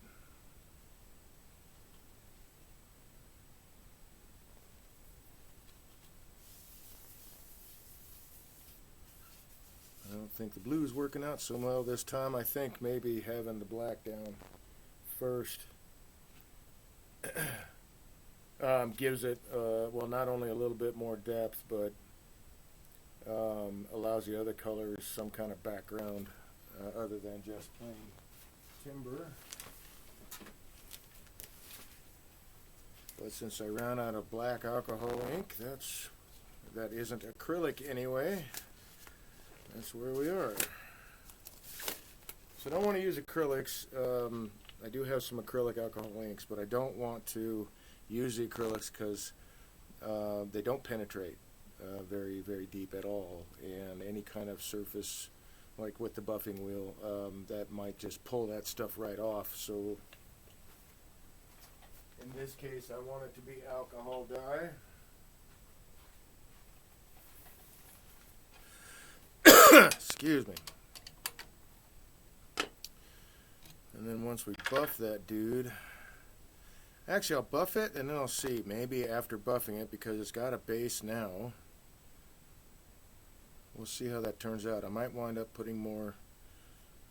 I don't think the blue is working out so well this time. I think maybe having the black down first gives it, well, not only a little bit more depth, but allows the other colors some kind of background other than just plain timber. But since I ran out of black alcohol ink, that isn't acrylic anyway. That's where we are. So I don't want to use acrylics. I do have some acrylic alcohol inks, but I don't want to use the acrylics because they don't penetrate very, very deep at all. And any kind of surface, like with the buffing wheel, that might just pull that stuff right off. So in this case, I want it to be alcohol dye. Excuse me. And then once we buff that dude, actually I'll buff it and then I'll see. Maybe after buffing it, because it's got a base now, we'll see how that turns out. I might wind up putting more,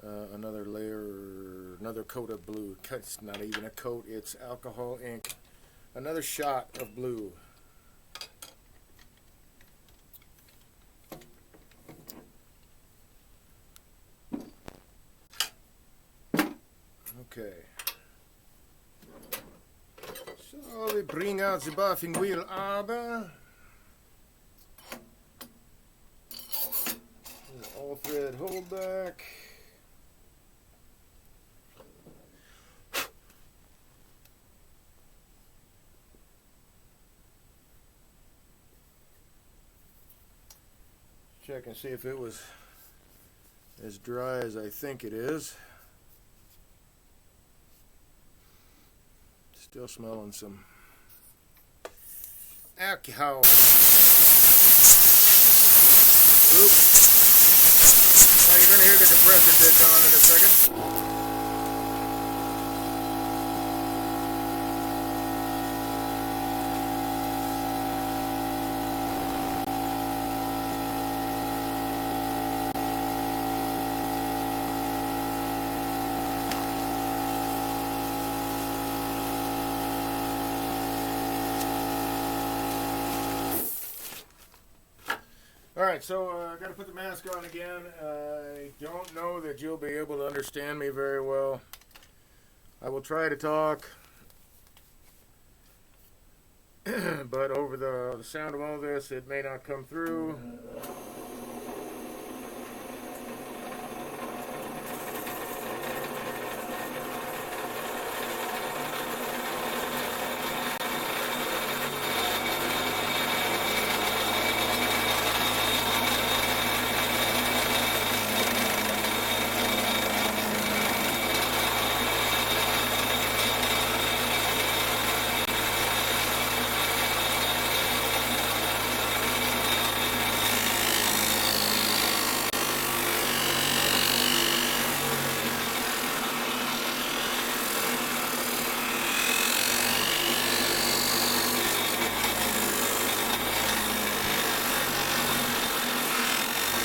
another layer, or another coat of blue. It's not even a coat, it's alcohol ink. Another shot of blue. Okay. So we bring out the buffing wheel arbor. All thread hold back. Check and see if it was as dry as I think it is. Still smelling some alcohol. Oop. Now you're going to hear the compressor bit on in a second. Alright, so I got to put the mask on again. I don't know that you'll be able to understand me very well. I will try to talk. but over the sound of all this, it may not come through.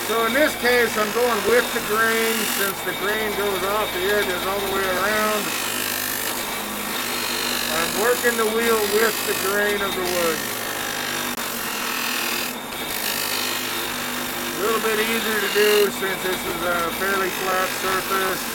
So in this case, I'm going with the grain since the grain goes off the edges all the way around. I'm working the wheel with the grain of the wood. A little bit easier to do since this is a fairly flat surface.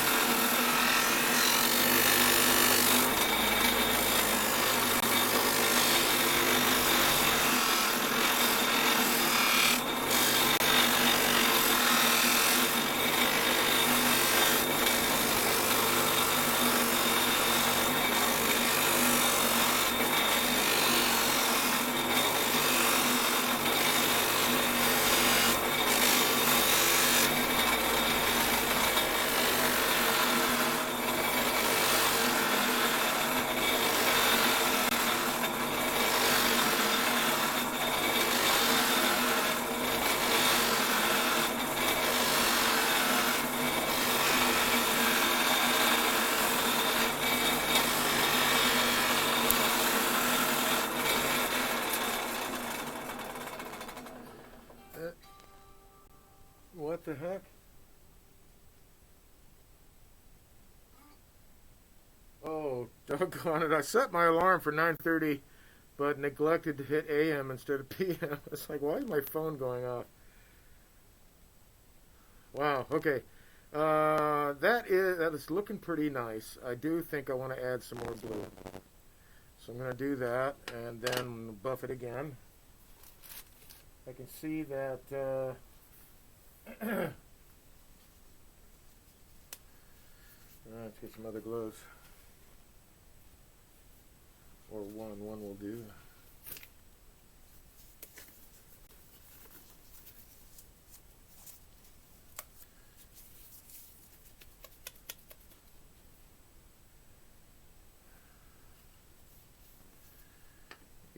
What the heck? Oh, doggone it. I set my alarm for 9:30, but neglected to hit AM instead of PM. It's like, why is my phone going off? Wow, okay. That is looking pretty nice. I do think I want to add some more blue. So I'm going to do that and then buff it again. I can see that let's get some other glows. Or one will do.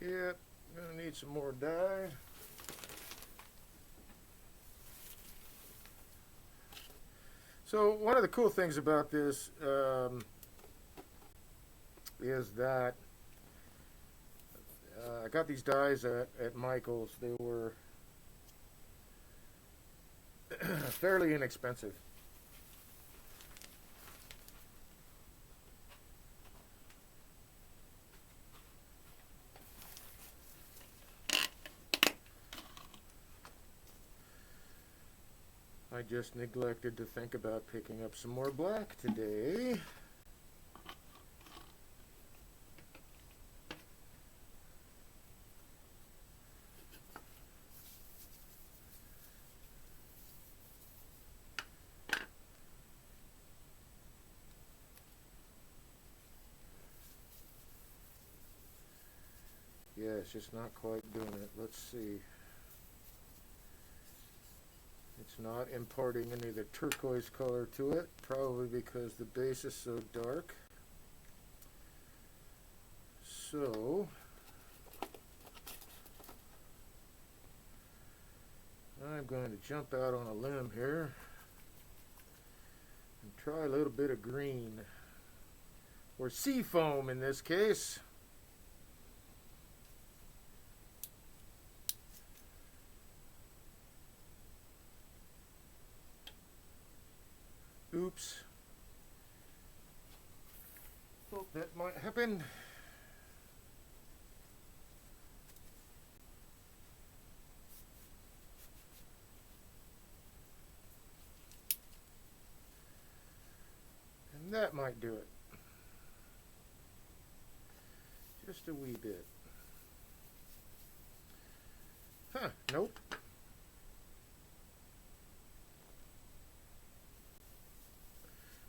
Yep, gonna need some more dye. So one of the cool things about this is that I got these dyes at Michael's. They were fairly inexpensive. I just neglected to think about picking up some more black today. Yeah, it's just not quite doing it. Let's see. It's not imparting any of the turquoise color to it, probably because the base is so dark. So, I'm going to jump out on a limb here and try a little bit of green, or sea foam in this case. Oops. Well, that might happen. And that might do it. Just a wee bit. Huh, nope.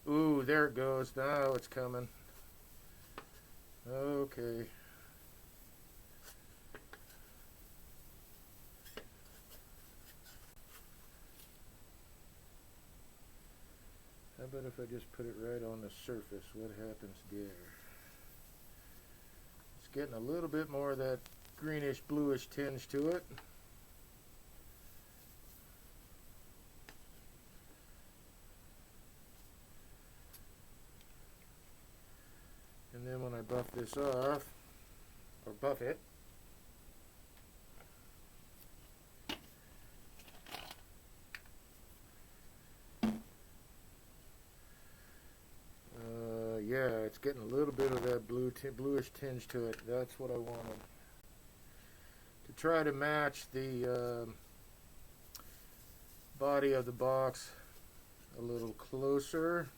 Ooh, there it goes. Now it's coming. Okay. How about if I just put it right on the surface? What happens there? It's getting a little bit more of that greenish bluish tinge to it. And then when I buff this off, or buff it, yeah, it's getting a little bit of that bluish tinge to it. That's what I wanted. To try to match the body of the box a little closer.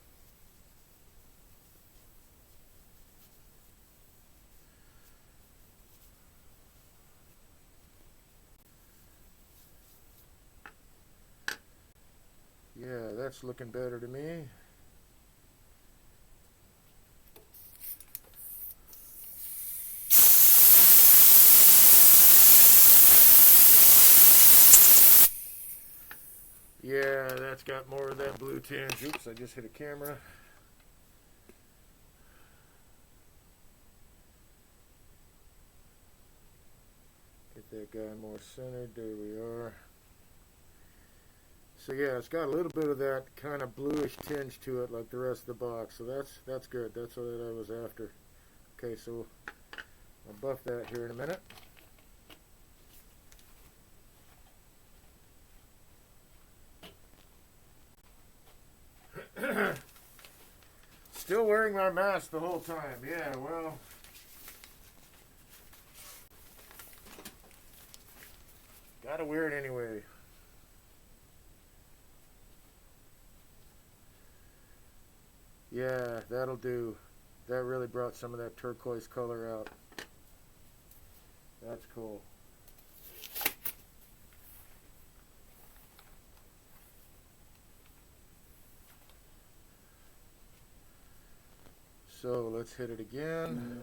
Yeah, that's looking better to me. Yeah, that's got more of that blue tinge. Oops, I just hit a camera. Get that guy more centered. There we are. So yeah, it's got a little bit of that kind of bluish tinge to it like the rest of the box. So that's good. That's what I was after. Okay, so I'll buff that here in a minute. Still wearing my mask the whole time. Yeah, well, gotta wear it anyway. Yeah, that'll do. That really brought some of that turquoise color out. That's cool. So let's hit it again.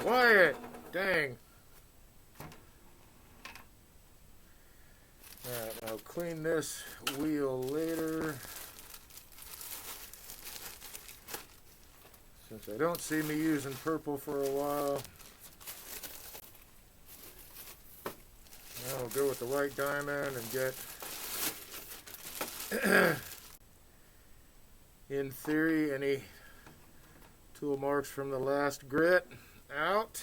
Quiet! Dang. Alright, I'll clean this wheel later. Since I don't see me using purple for a while. Now we'll go with the white diamond and get, in theory, any tool marks from the last grit out.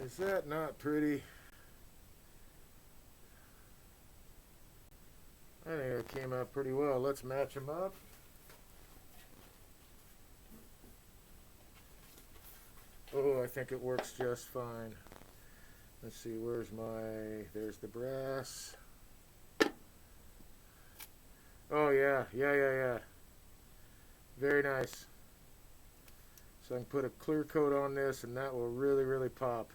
Is that not pretty? I think it came out pretty well. Let's match them up. Oh, I think it works just fine. Let's see, there's the brass. Oh yeah, yeah. Very nice. So I can put a clear coat on this and that will really, really pop.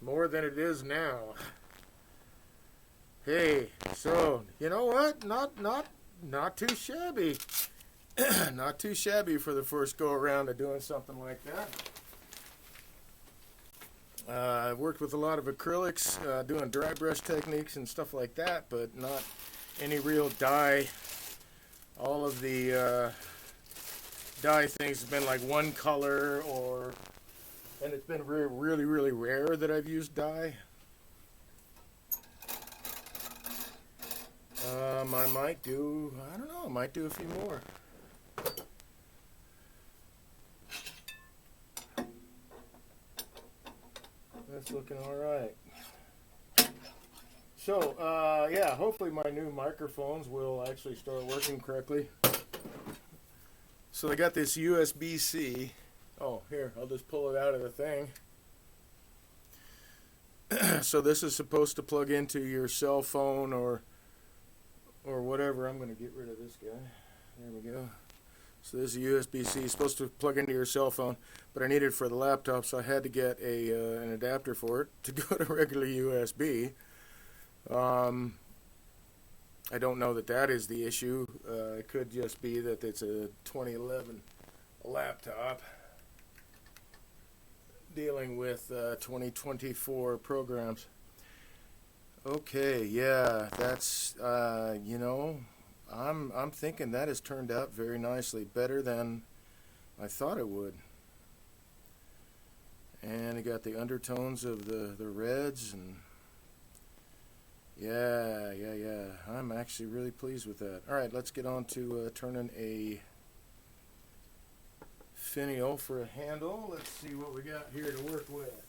More than it is now. Hey, so you know what? Not too shabby. Not too shabby for the first go around of doing something like that. I've worked with a lot of acrylics, doing dry brush techniques and stuff like that, but not any real dye. All of the dye things have been like one color, and it's been really, really rare that I've used dye. I might do, I don't know, I might do a few more. That's looking all right. So, yeah, hopefully my new microphones will actually start working correctly. So they got this USB-C. Oh, here, I'll just pull it out of the thing. So this is supposed to plug into your cell phone or whatever. I'm going to get rid of this guy. There we go. So this is USB-C. It's supposed to plug into your cell phone, but I need it for the laptop, so I had to get an adapter for it to go to regular USB. I don't know that is the issue. It could just be that it's a 2011 laptop dealing with 2024 programs. Okay, yeah, that's you know, I'm thinking that has turned out very nicely, better than I thought it would. And it got the undertones of the reds, and yeah. I'm actually really pleased with that. All right, let's get on to turning a finial for a handle. Let's see what we got here to work with.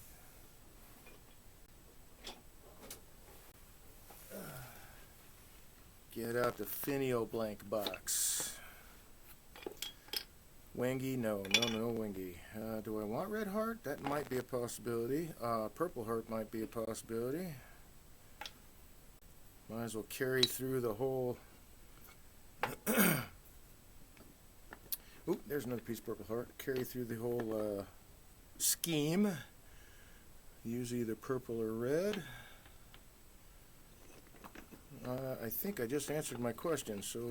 Get out the finial blank box. Wingy, no wingy. Do I want red heart? That might be a possibility. Purple heart might be a possibility. Might as well carry through the whole... Oop, there's another piece of purple heart. Carry through the whole scheme. Use either purple or red. I think I just answered my question, so...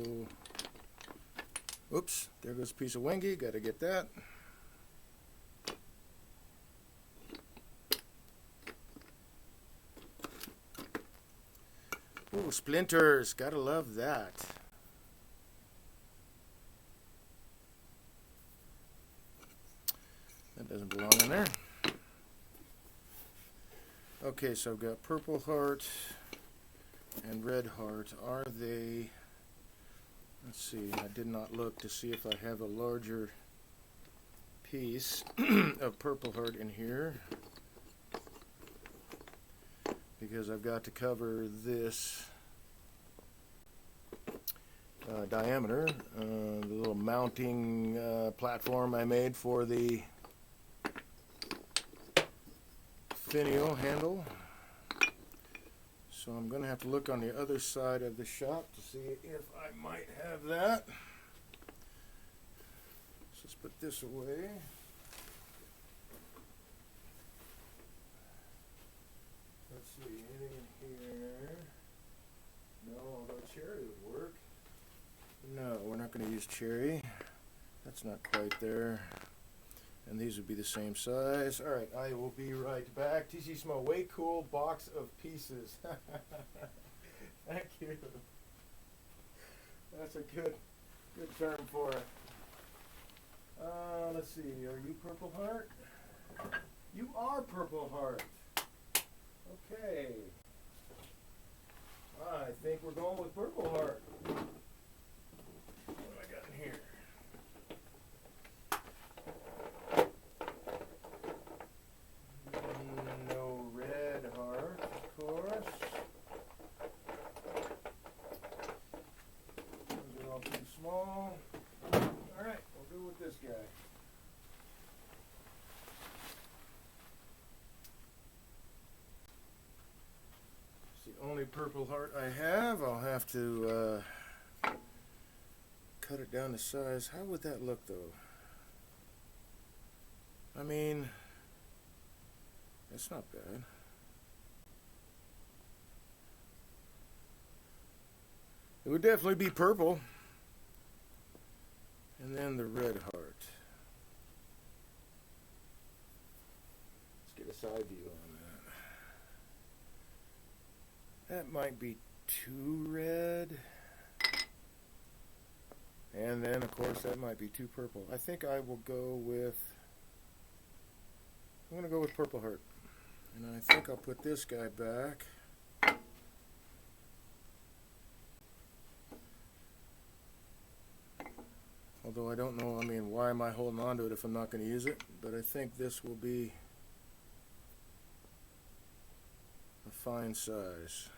Oops, there goes a piece of wingy. Got to get that. Ooh, splinters. Gotta love that. That doesn't belong in there. Okay, so I've got purple heart and red heart. Are they... Let's see, I did not look to see if I have a larger piece of purple heart in here, because I've got to cover this diameter, the little mounting platform I made for the finial handle. So I'm going to have to look on the other side of the shop to see if I might have that. So let's put this away. Let's see, anything in here? No, although cherry would work. No, we're not going to use cherry. That's not quite there. And these would be the same size. All right, I will be right back. TC Smo, way cool box of pieces. Thank you. That's a good term for it. Let's see. Are you Purple Heart? You are Purple Heart. Okay. I think we're going with Purple Heart. What do I got in here? No red heart, of course. Those are all too small. Alright, we'll go with this guy. only Purple Heart I have. I'll have to cut it down to size. How would that look though? I mean, it's not bad. It would definitely be purple. And then the red heart. Let's get a side view on that. That might be too red. And then, of course, that might be too purple. I think I will go with... I'm going to go with Purple Heart. And I think I'll put this guy back. Although I don't know, I mean, why am I holding on to it if I'm not going to use it? But I think this will be a fine size.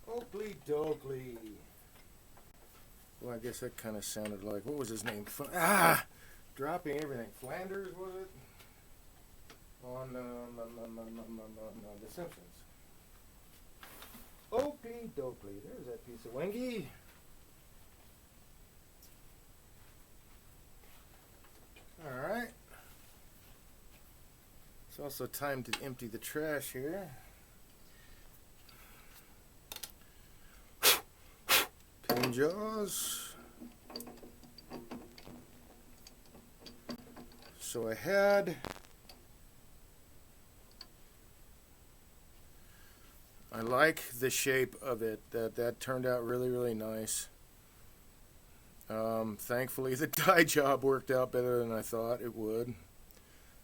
Oakley Dokley. Well, I guess that kind of sounded like, what was his name? Dropping everything. Flanders, was it? On The Simpsons. Oakley Dokley. There's that piece of wingy. Alright. It's also time to empty the trash here. Pin jaws. So I like the shape of it. That turned out really, really nice. Thankfully the dye job worked out better than I thought it would.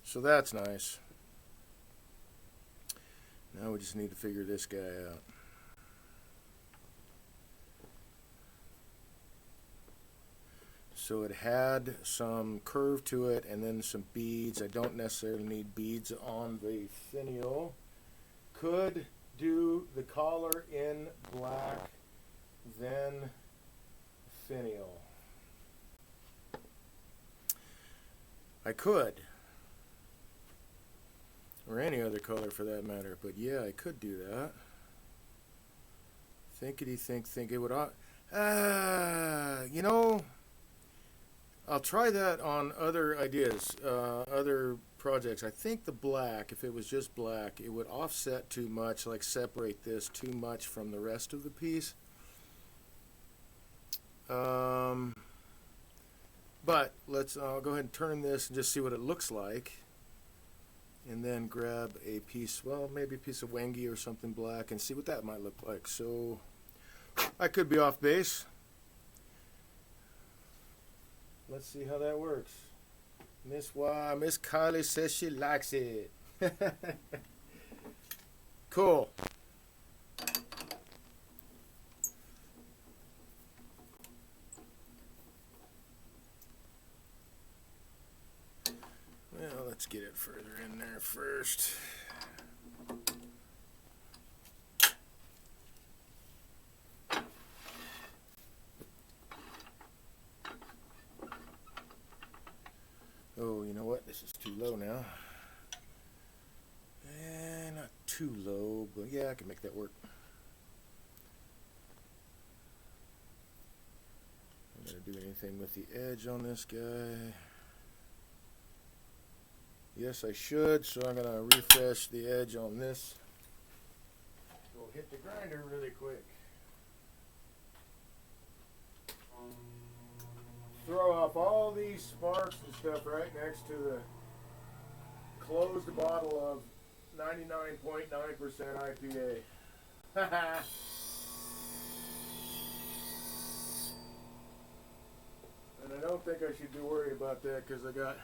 So that's nice. Now we just need to figure this guy out. So it had some curve to it and then some beads. I don't necessarily need beads on the finial. Could do the collar in black, then finial. I could. Or any other color for that matter. But yeah, I could do that. Thinkity think it would... you know... I'll try that on other ideas, other projects. I think the black, if it was just black, it would offset too much, like separate this too much from the rest of the piece. But I'll go ahead and turn this and just see what it looks like. And then grab a piece, well, maybe a piece of wangy or something black and see what that might look like. So I could be off base. Let's see how that works. Miss Kylie says she likes it. Cool. Well, let's get it further in there first. Oh, you know what? This is too low now. Not too low, but yeah, I can make that work. I'm going to do anything with the edge on this guy. Yes, I should, so I'm going to refresh the edge on this. Go hit the grinder really quick. Throw off all these sparks and stuff right next to the closed bottle of 99.9% IPA. And I don't think I should be worried about that because I got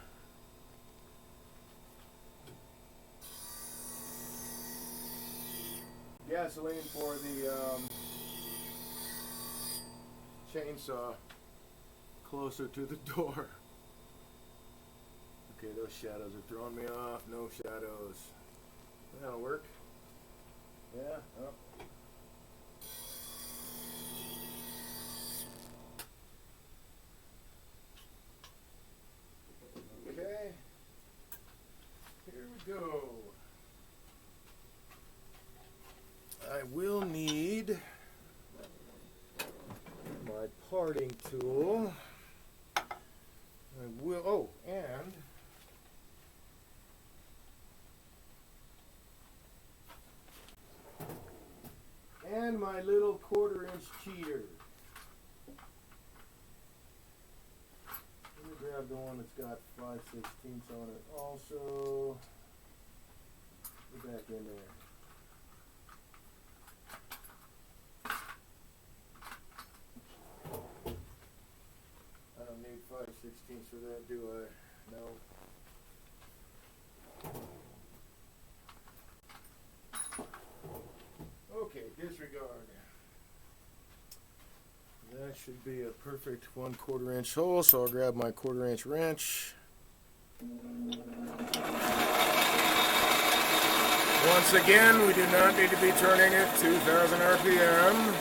gasoline for the chainsaw closer to the door. Okay, those shadows are throwing me off. No shadows. That'll work. Yeah. Oh. Okay. Here we go. I will need my parting tool. I will. Oh, and my little 1/4-inch cheater. Let me grab the one that's got 5/16 on it. Also, get back in there. I don't need 5/16 for that, do I? No. Okay, disregard. That should be a perfect 1/4-inch hole, so I'll grab my 1/4-inch wrench. Once again, we do not need to be turning it 2,000 RPM.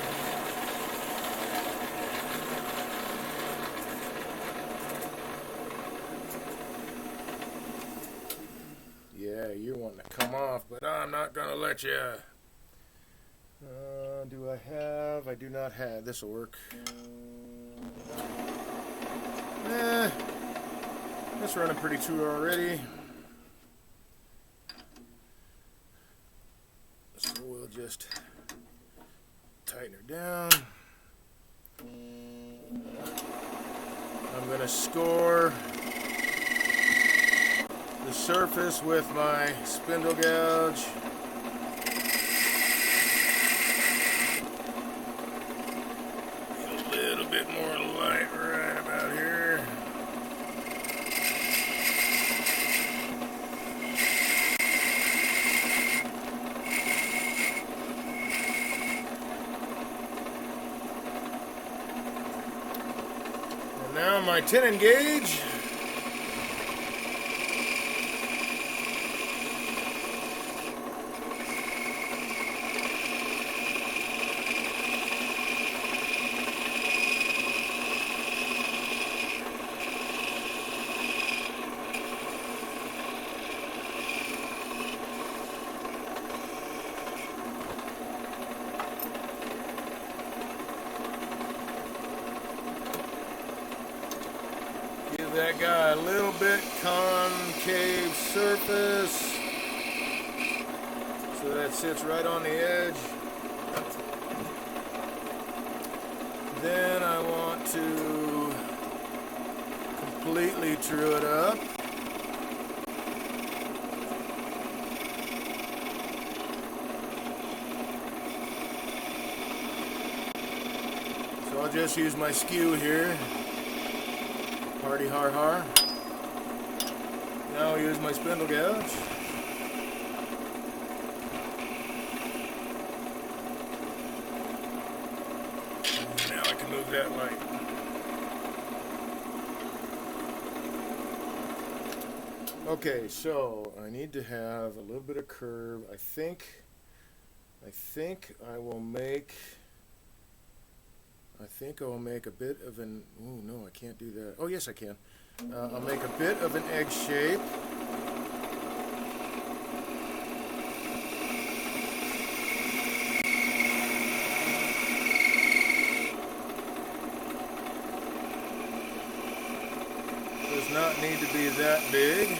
Yeah, you're wanting to come off, but I'm not going to let you. Do I have? I do not have. This will work. That's running pretty true already. So we'll just tighten her down. I'm going to score the surface with my spindle gouge. A little bit more light right about here. And now my tenon gauge. Give that guy a little bit concave surface so that sits right on the edge. Then I want to completely true it up. So I'll just use my skew here. Party har har. Now I'll use my spindle gouge. Now I can move that light. Okay, so I need to have a little bit of curve. I think I will make a bit of an, oh no, I can't do that. Oh yes, I can. I'll make a bit of an egg shape. Does not need to be that big.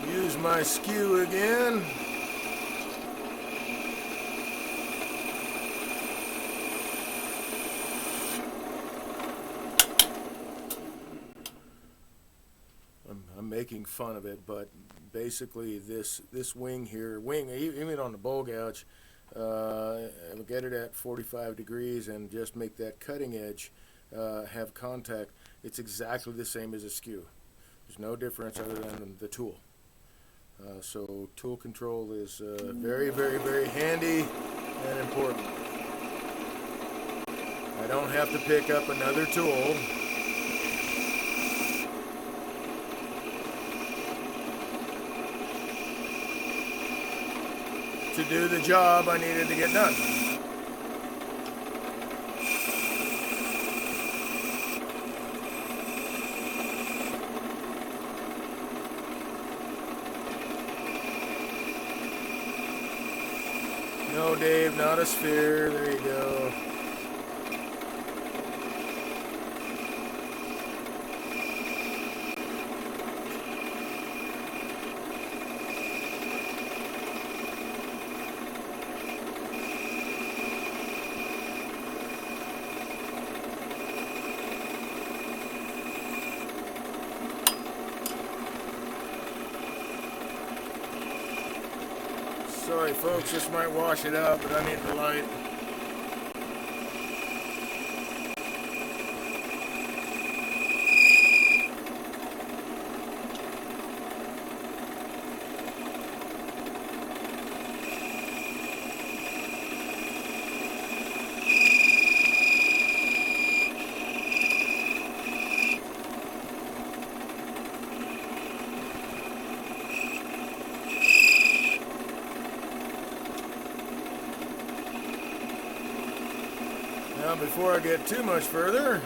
Use my skew again. I'm making fun of it, but basically this wing here, even on the bowl gouge, get it at 45 degrees and just make that cutting edge have contact. It's exactly the same as a skew. There's no difference other than the tool. So tool control is very, very, very handy and important. I don't have to pick up another tool to do the job I needed to get done. No, Dave, not a sphere. There you go. Sorry folks, this might wash it out, but I need the light. Now, before I get too much further,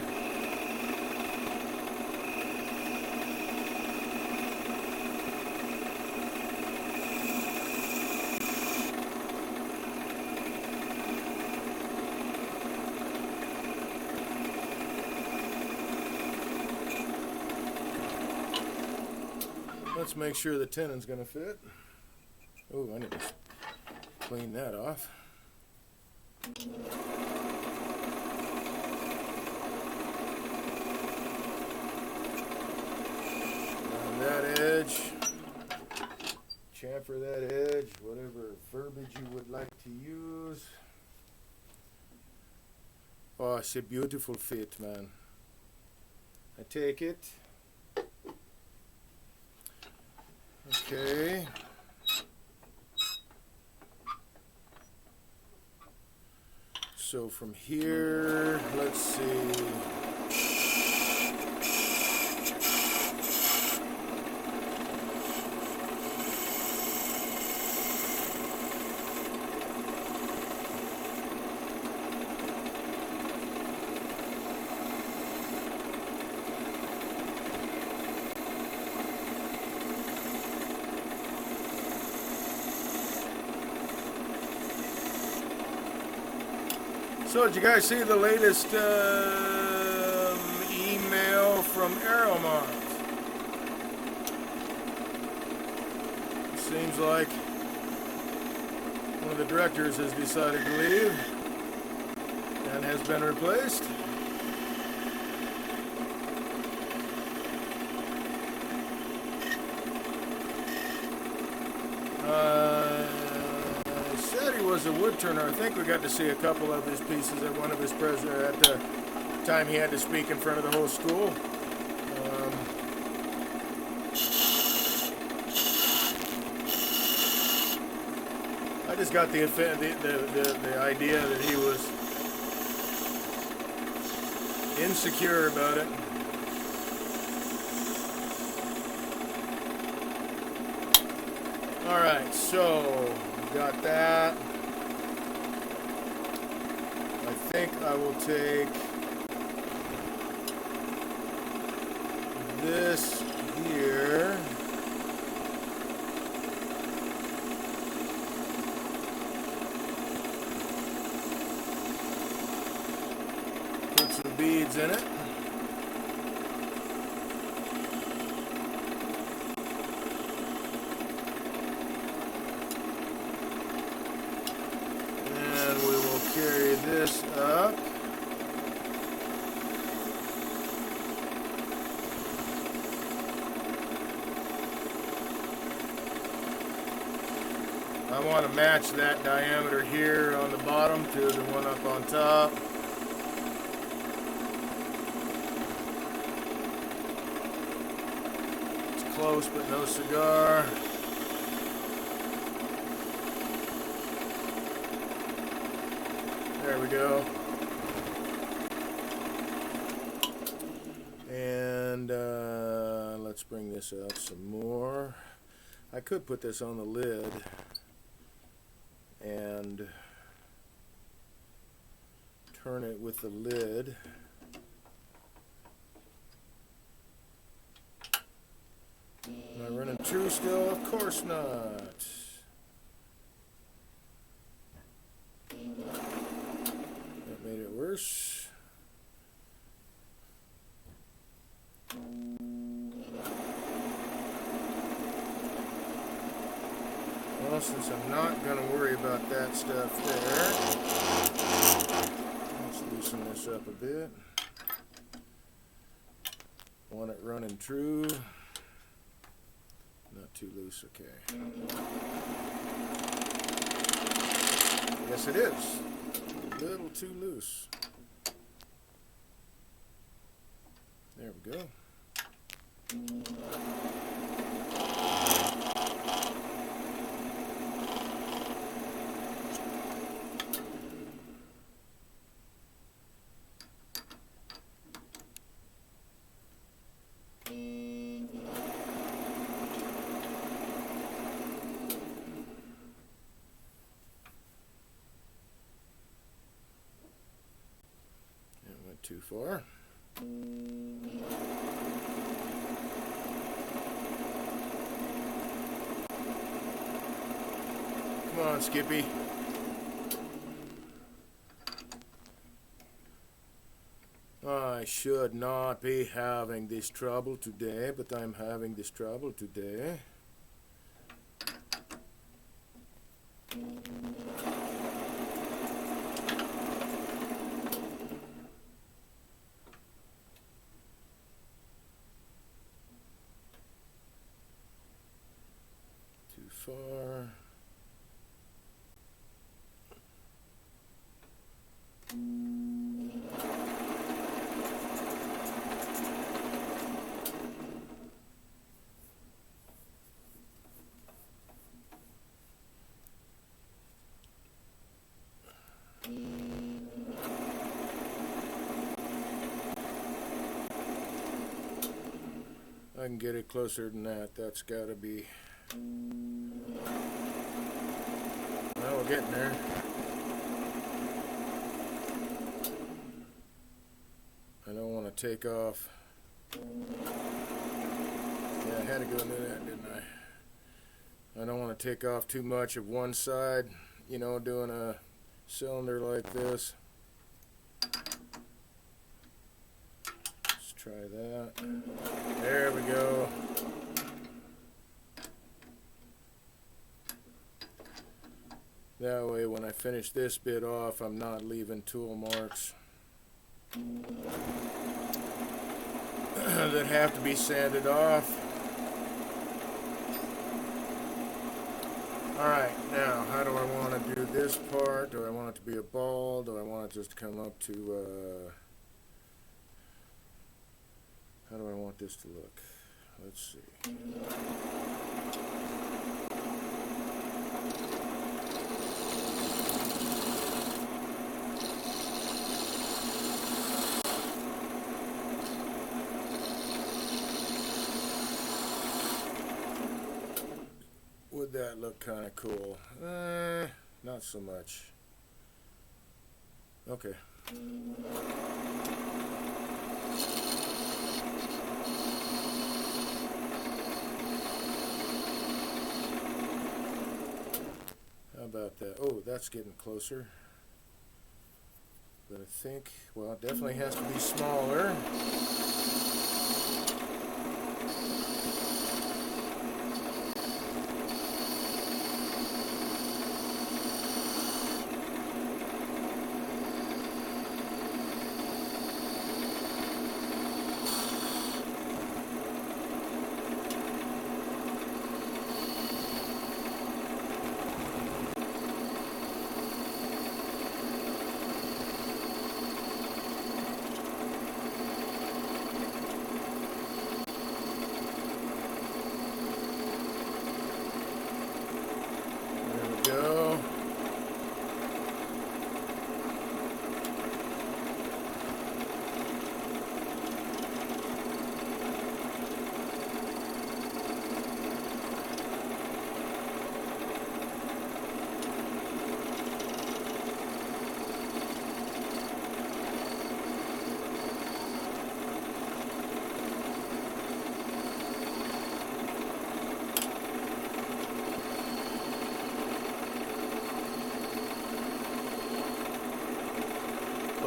let's make sure the tenon's going to fit. Oh, I need to clean that off. That edge, chamfer that edge, whatever verbiage you would like to use. Oh, it's a beautiful fit, man. I take it. Okay. So from here, let's see. So did you guys see the latest email from Aeromont? Seems like one of the directors has decided to leave and has been replaced. Was a wood turner. I think we got to see a couple of his pieces at one of his at the time he had to speak in front of the whole school. I just got the idea that he was insecure about it. All right, so got that. I think I will take this here. Put some beads in it. And we will carry this up. I want to match that diameter here on the bottom to the one up on top. It's close but no cigar. There we go. And let's bring this out some more. I could put this on the lid and turn it with the lid. Am I running true still? Of course not. That made it worse. Well, since I'm not going to worry about that stuff there, let's loosen this up a bit. Want it running true. Not too loose, okay. Yes, it is. A little too loose. There we go. Too far. Come on, Skippy. I should not be having this trouble today, but I'm having this trouble today. Far. I can get it closer than that. That's got to be... Well, we're getting there. I don't want to take off. Yeah, I had to go into that, didn't I? I don't want to take off too much of one side, you know, doing a cylinder like this. Let's try that. There we go. That way, when I finish this bit off, I'm not leaving tool marks that have to be sanded off. Alright, now, how do I want to do this part? Do I want it to be a ball? Do I want it just to come up to, how do I want this to look? Let's see. Would that look kind of cool? Not so much. Okay. How about that? Oh, that's getting closer. But I think, well, it definitely has to be smaller.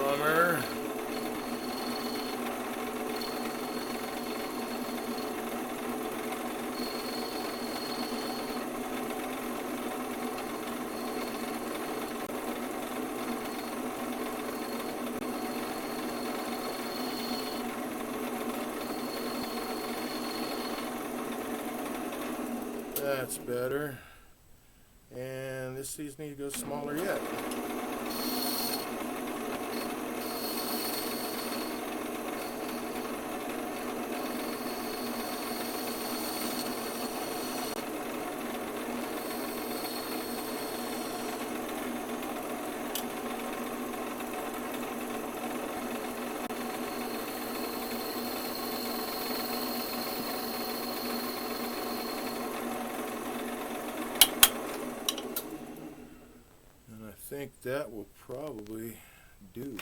Bummer. That's better. And these need to go smaller yet. I think that will probably do.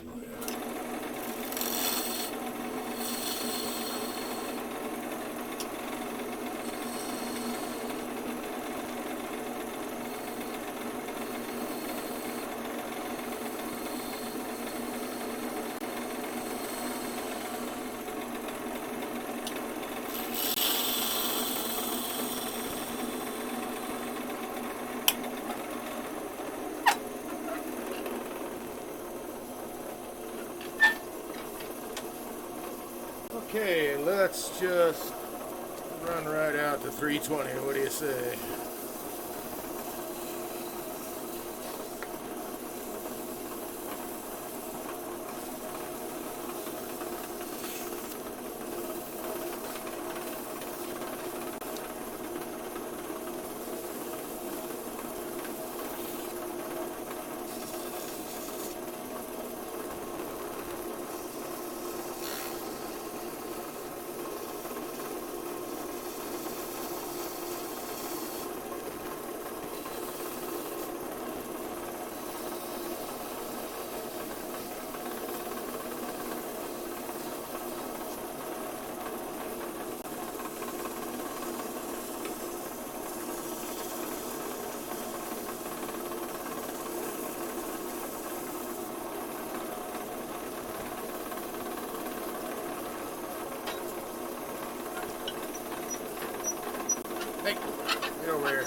Okay, let's just run right out to 320. What do you say? Hey, get over here.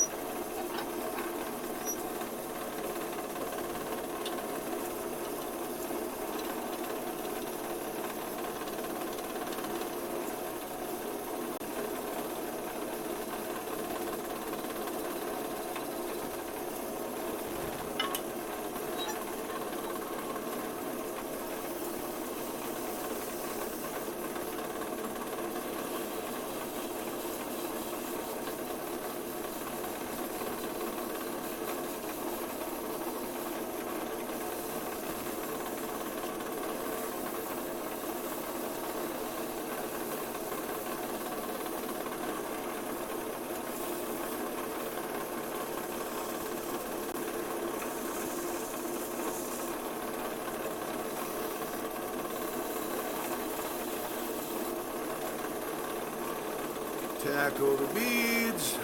Tackle the beads.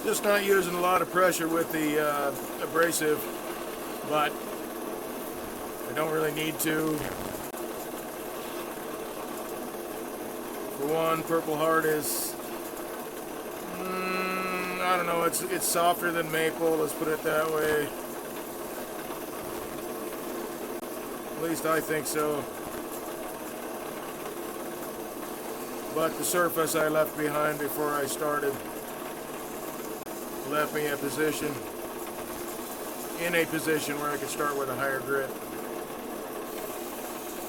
Just not using a lot of pressure with the abrasive, but I don't really need to. For one, Purple Heart is, I don't know, it's softer than maple, let's put it that way. At least I think so. But the surface I left behind before I started left me in a position where I could start with a higher grit.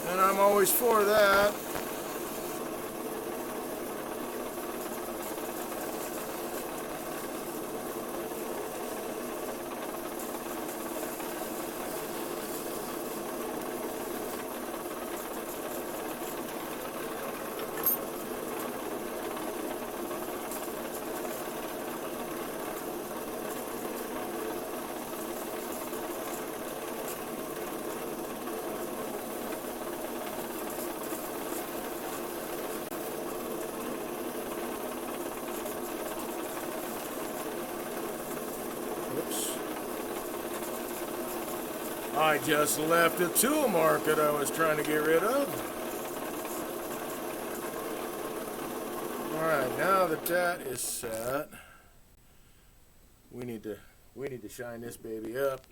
And I'm always for that. I just left a tool market I was trying to get rid of. Alright, now that that is set, we need to shine this baby up.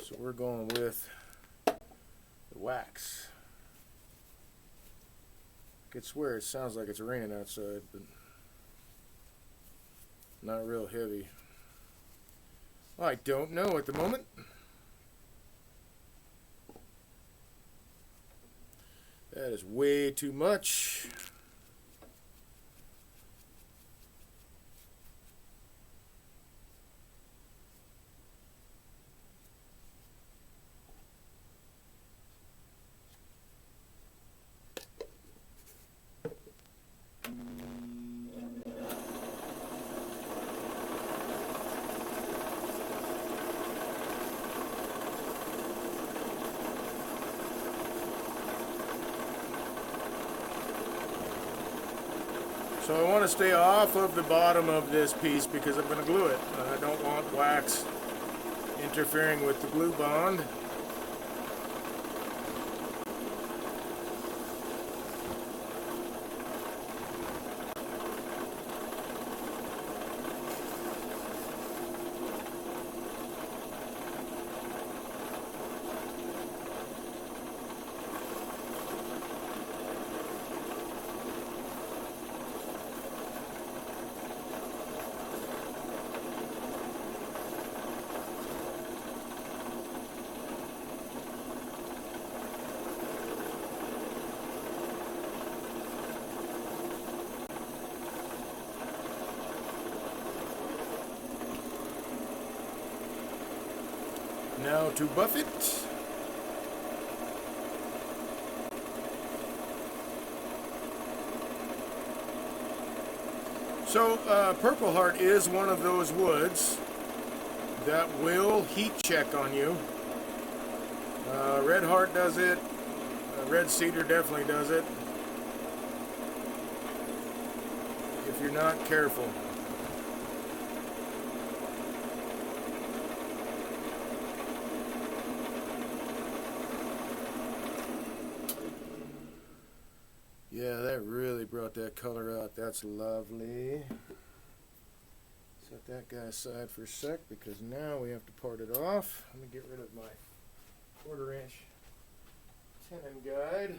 So we're going with the wax. I could swear it sounds like it's raining outside, but not real heavy. I don't know at the moment. That is way too much. So I want to stay off of the bottom of this piece because I'm going to glue it. I don't want wax interfering with the glue bond. Now to buff it. So Purple Heart is one of those woods that will heat check on you. Red Heart does it. Red Cedar definitely does it. If you're not careful. Yeah, that really brought that color out. That's lovely. Set that guy aside for a sec because now we have to part it off. Let me get rid of my 1/4" tenon guide.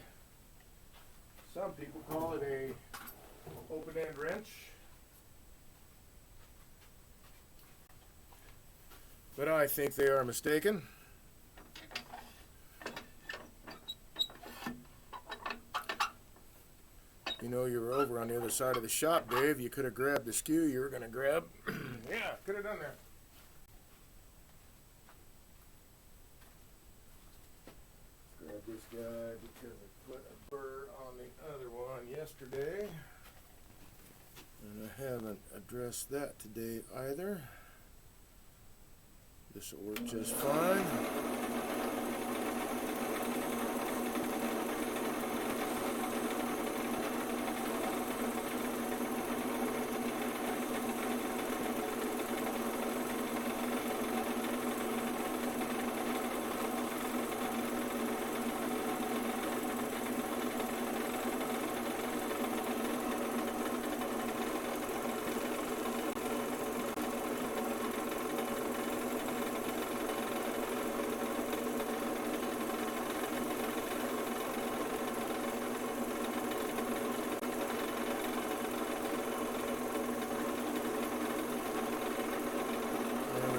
Some people call it a open-end wrench. But I think they are mistaken. You know, you were over on the other side of the shop, Dave. You could have grabbed the skew you were going to grab. Yeah, could have done that. Grab this guy because I put a burr on the other one yesterday. And I haven't addressed that today either. This will work just fine.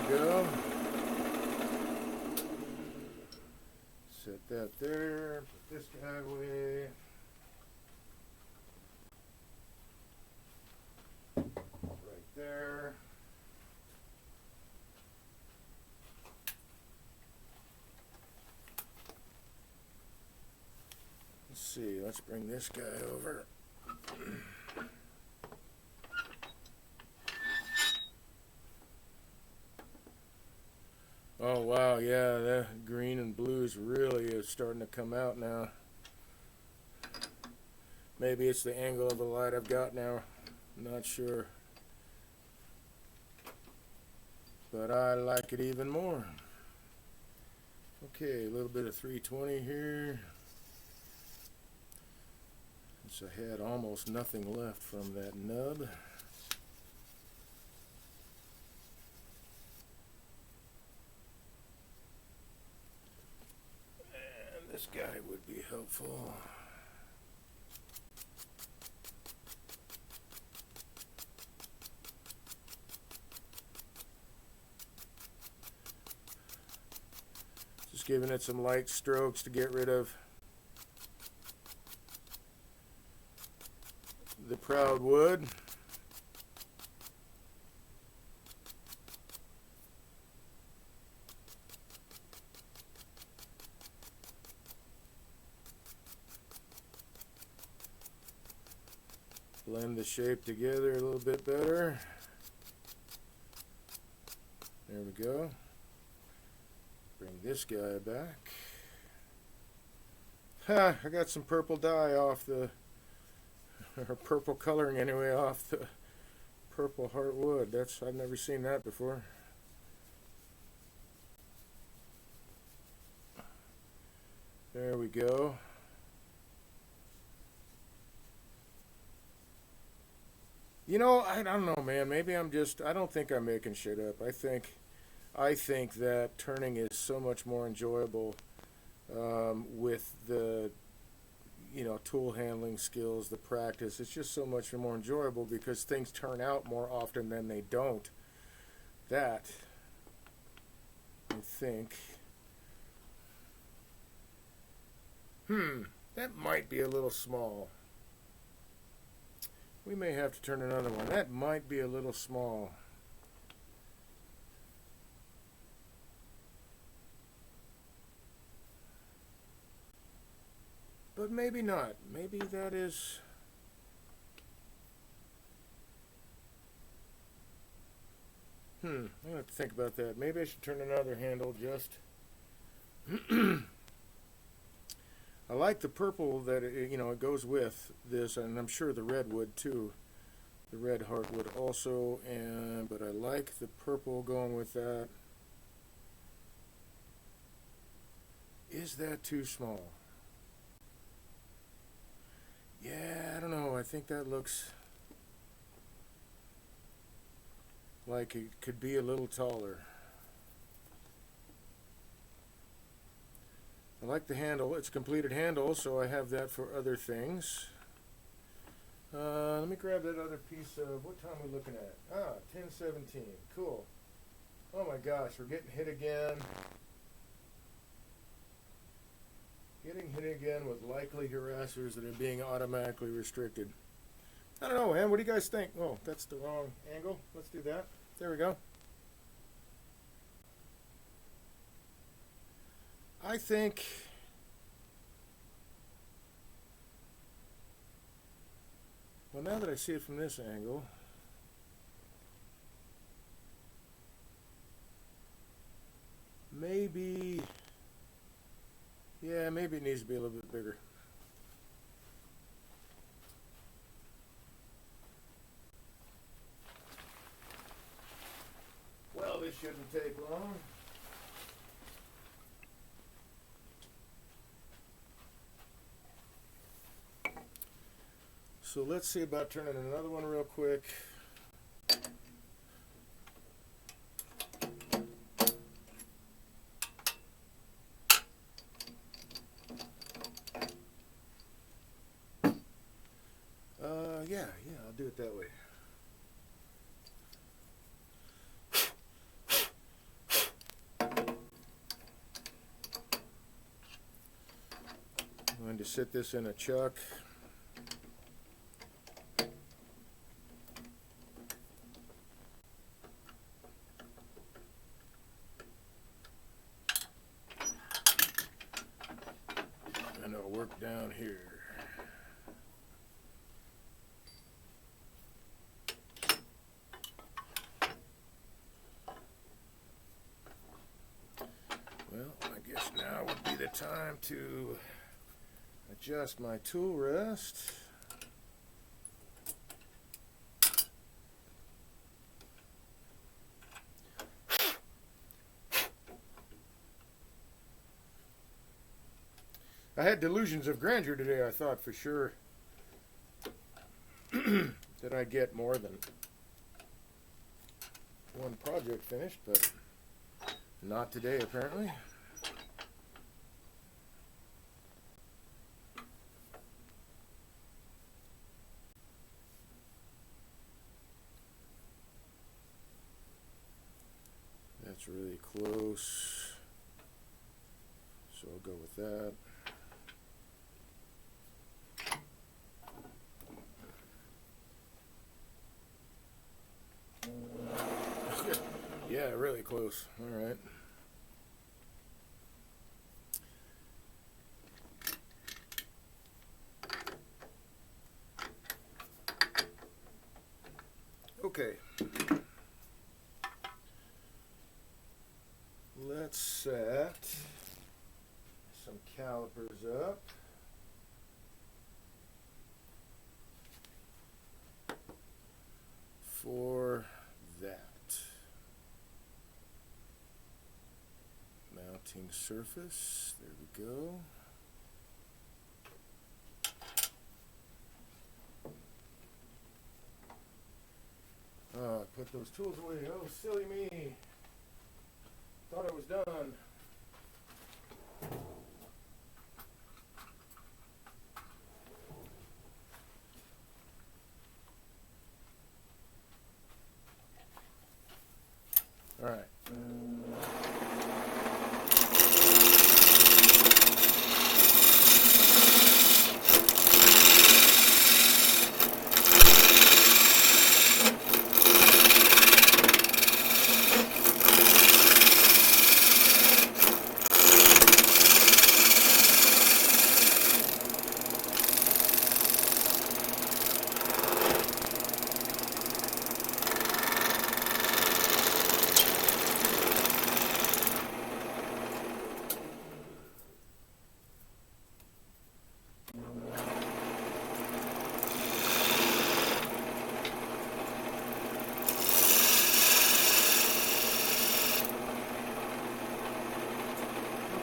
Go. Set that there, put this guy away. Right there. Let's see, let's bring this guy over. Oh wow, yeah, the green and blues really is starting to come out now. Maybe it's the angle of the light I've got now. I'm not sure. But I like it even more. Okay, a little bit of 320 here. Since I had almost nothing left from that nub. And this guy would be helpful. Just giving it some light strokes to get rid of the proud wood. Blend the shape together a little bit better. There we go. Bring this guy back. Ha! I got some purple dye off the, or purple coloring anyway, off the purple heartwood. I've never seen that before. There we go. You know, I don't know, man. Maybe I don't think I'm making shit up. I think that turning is so much more enjoyable with the, tool handling skills, the practice. It's just so much more enjoyable because things turn out more often than they don't. That, I think, that might be a little small. We may have to turn another one. That might be a little small. But maybe not. Maybe that is... I'm going to have to think about that. Maybe I should turn another handle just... I like the purple that it goes with this, and I'm sure the red would too. The red heart would also, but I like the purple going with that. Is that too small? Yeah, I don't know. I think that looks like it could be a little taller. I like the handle. It's a completed handle, so I have that for other things. Let me grab that other piece of, what time are we looking at? 10:17. Cool. Oh my gosh, we're getting hit again. Getting hit again with likely harassers that are being automatically restricted. I don't know, man. What do you guys think? Oh, that's the wrong angle. Let's do that. There we go. I think well, now that I see it from this angle, maybe it needs to be a little bit bigger. Well, this shouldn't take long. So let's see about turning another one real quick. Yeah, I'll do it that way. I'm going to sit this in a chuck. And I'll work down here. Well, I guess now would be the time to adjust my tool rest. I had delusions of grandeur today. I thought for sure that I'd get more than one project finished, but not today apparently. That's really close, so I'll go with that. Yeah, really close. All right. Okay. Let's set some calipers up. For that. Mounting surface, there we go. Oh, I put those tools away. Oh, silly me. Thought I was done. All right.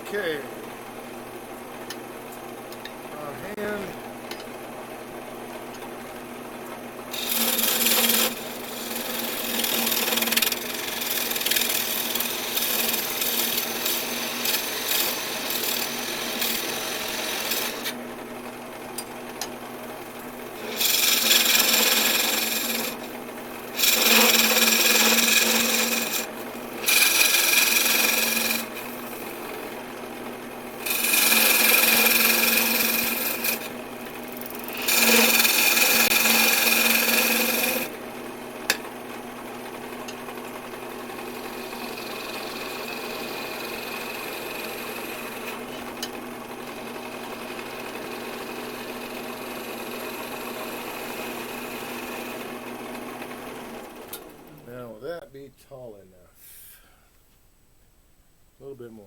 Okay. On hand. Now, will that be tall enough? A little bit more.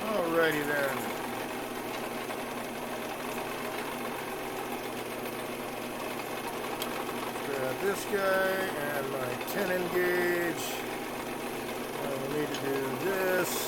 Alrighty then. Grab this guy and my tenon gauge. We'll need to do this.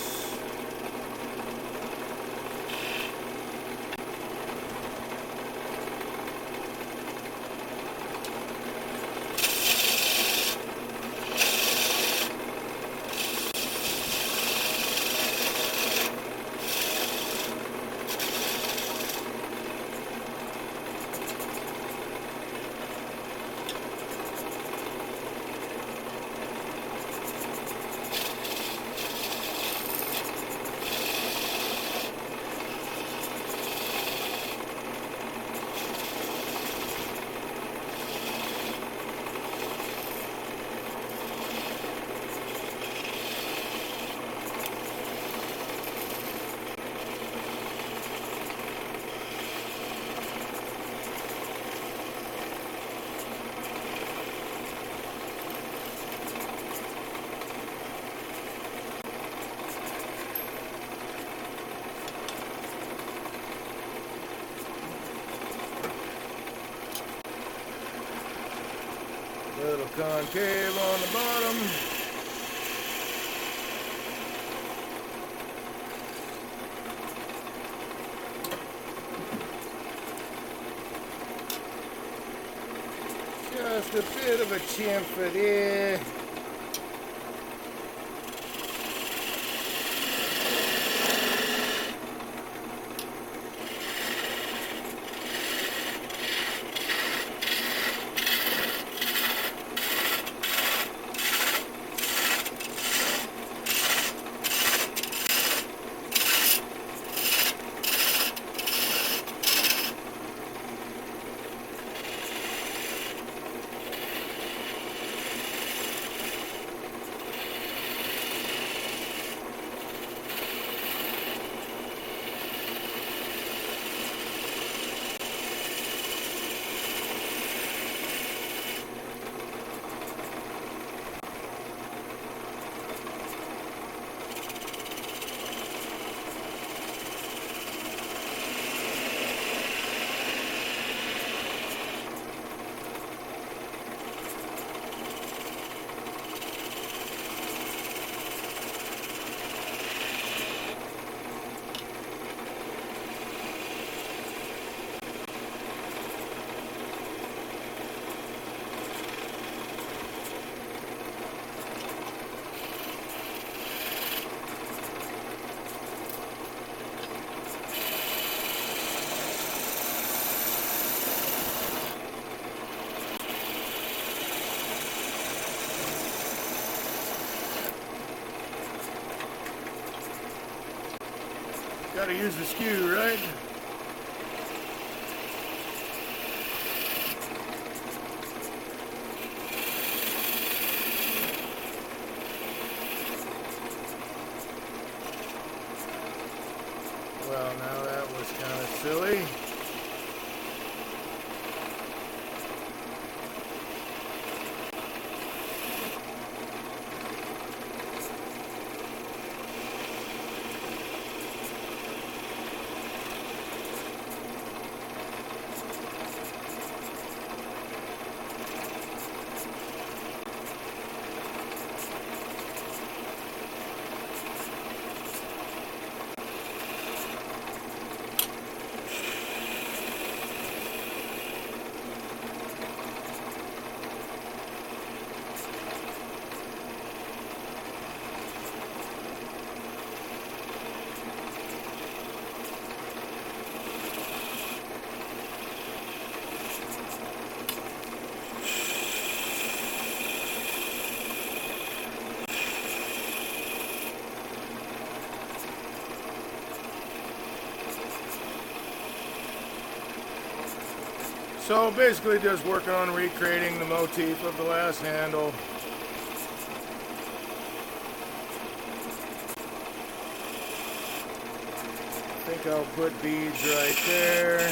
concave on the bottom. Just a bit of a chamfer there. Gotta use the skew, right? Well, now that was kind of silly. So basically just working on recreating the motif of the last handle. I think I'll put beads right there.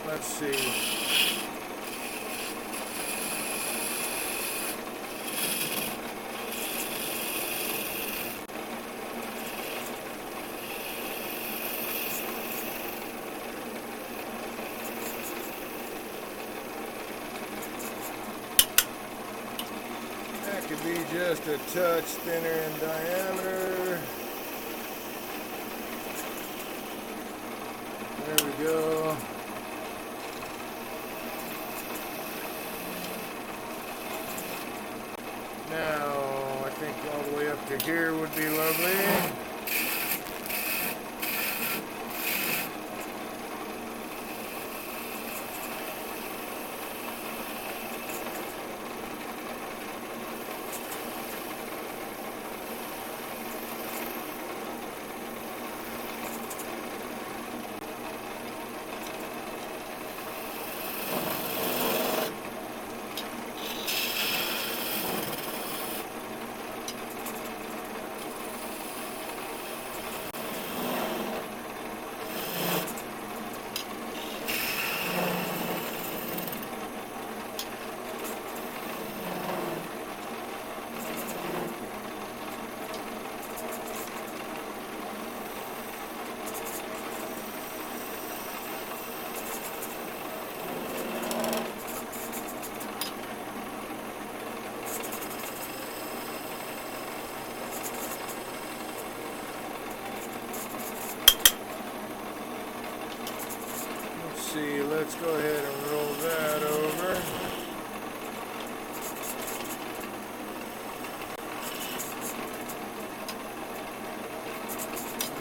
let's see. That could be just a touch thinner in diameter. There we go. Now, I think all the way up to here would be lovely. See, let's go ahead and roll that over.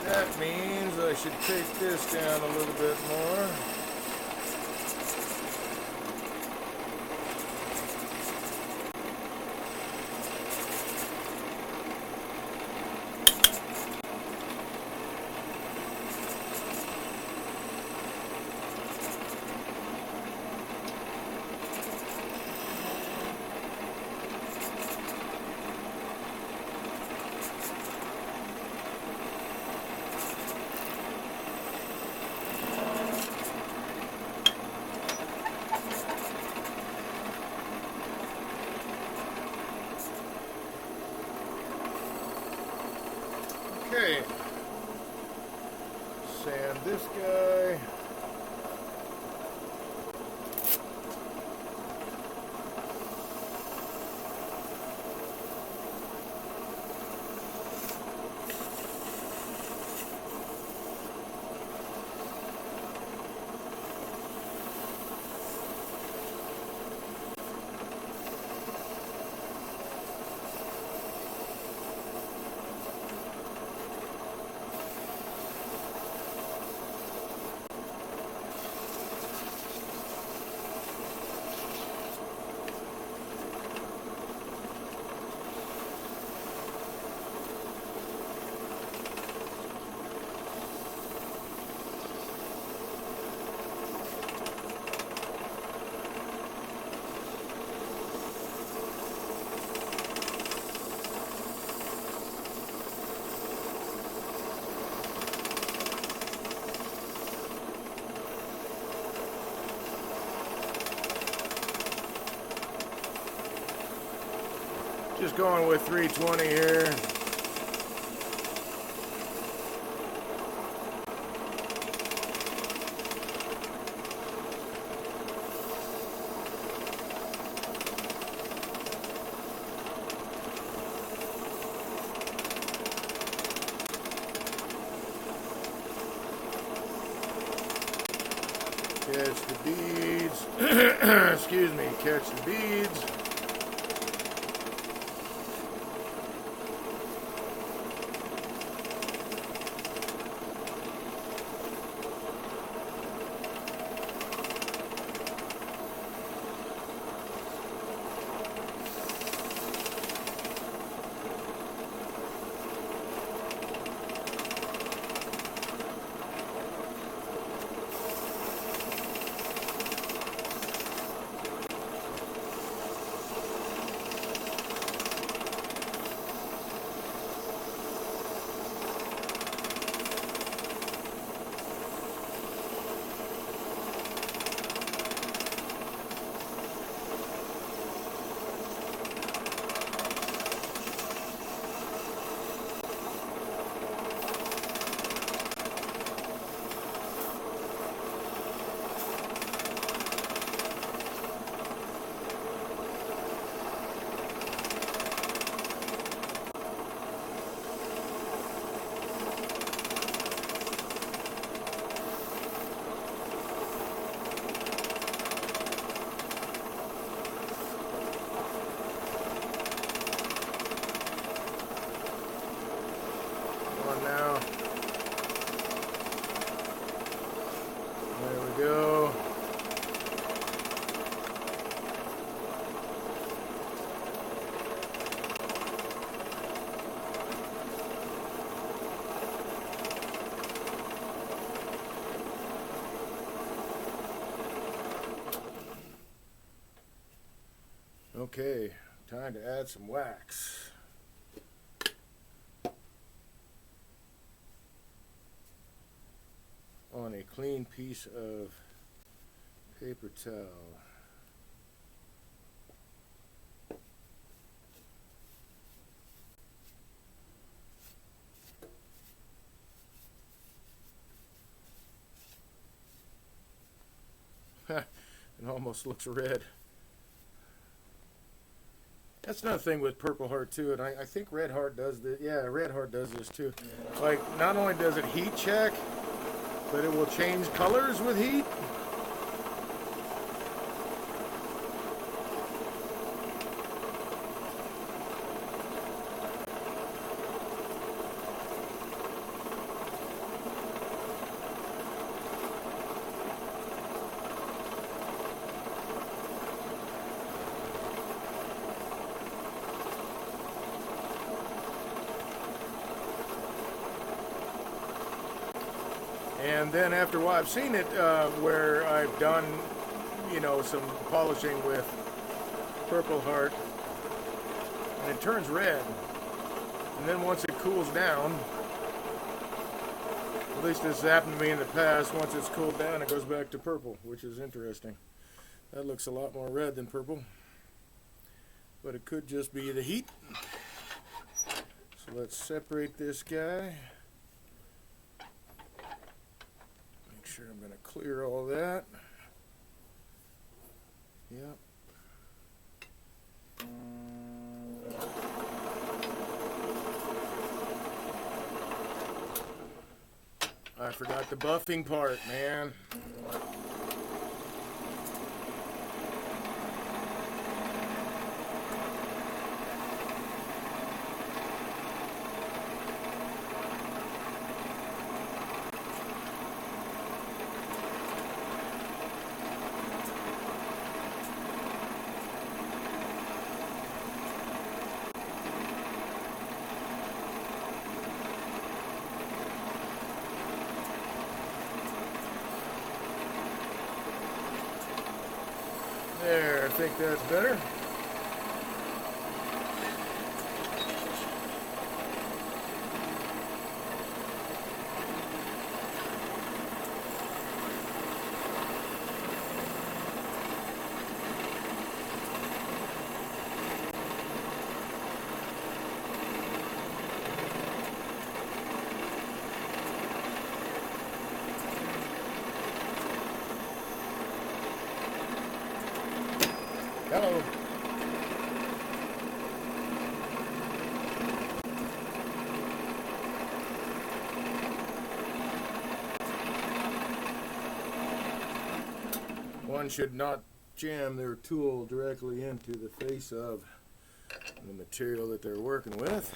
That means I should take this down a little bit more. Okay, sand this guy. Just going with 320 here. Catch the beads. Excuse me, catch the beads. Okay, time to add some wax. On a clean piece of paper towel. It almost looks red. That's another thing with Purple Heart too, and I think Red Heart does this. Yeah, Red Heart does this too. Like, not only does it heat check, but it will change colors with heat. And then after a while, I've seen it where I've done, you know, some polishing with Purple Heart, and it turns red. And then once it cools down, at least this has happened to me in the past, once it's cooled down, it goes back to purple, which is interesting. That looks a lot more red than purple, but it could just be the heat. So let's separate this guy. I'm going to clear all that. Yep. I forgot the buffing part, man. There, I think that's better. Hello. One should not jam their tool directly into the face of the material that they're working with.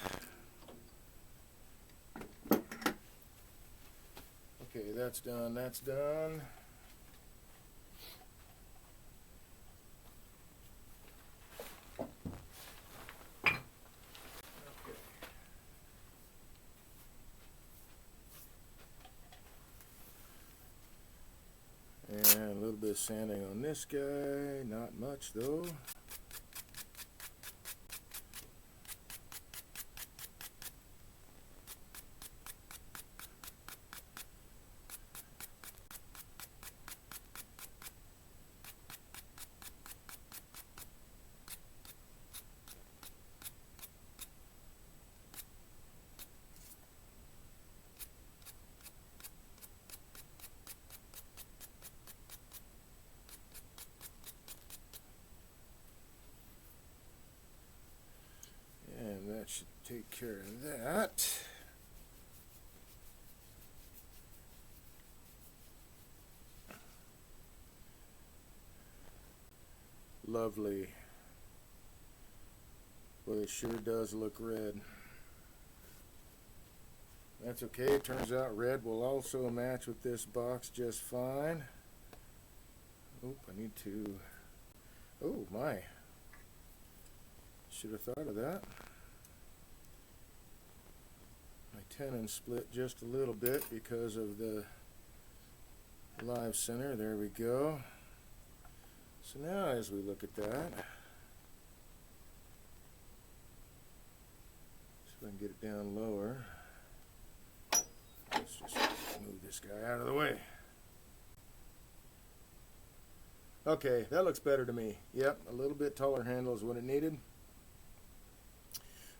Okay, that's done, that's done. And a little bit of sanding on this guy, not much though. That should take care of that. Lovely. Well, it sure does look red. That's okay. It turns out red will also match with this box just fine. Oop, I need to... Oh, my. Should have thought of that. My tenon split just a little bit because of the live center. There we go. So now as we look at that, I can get it down lower. Let's just move this guy out of the way. Okay, that looks better to me. Yep, a little bit taller handle is what it needed.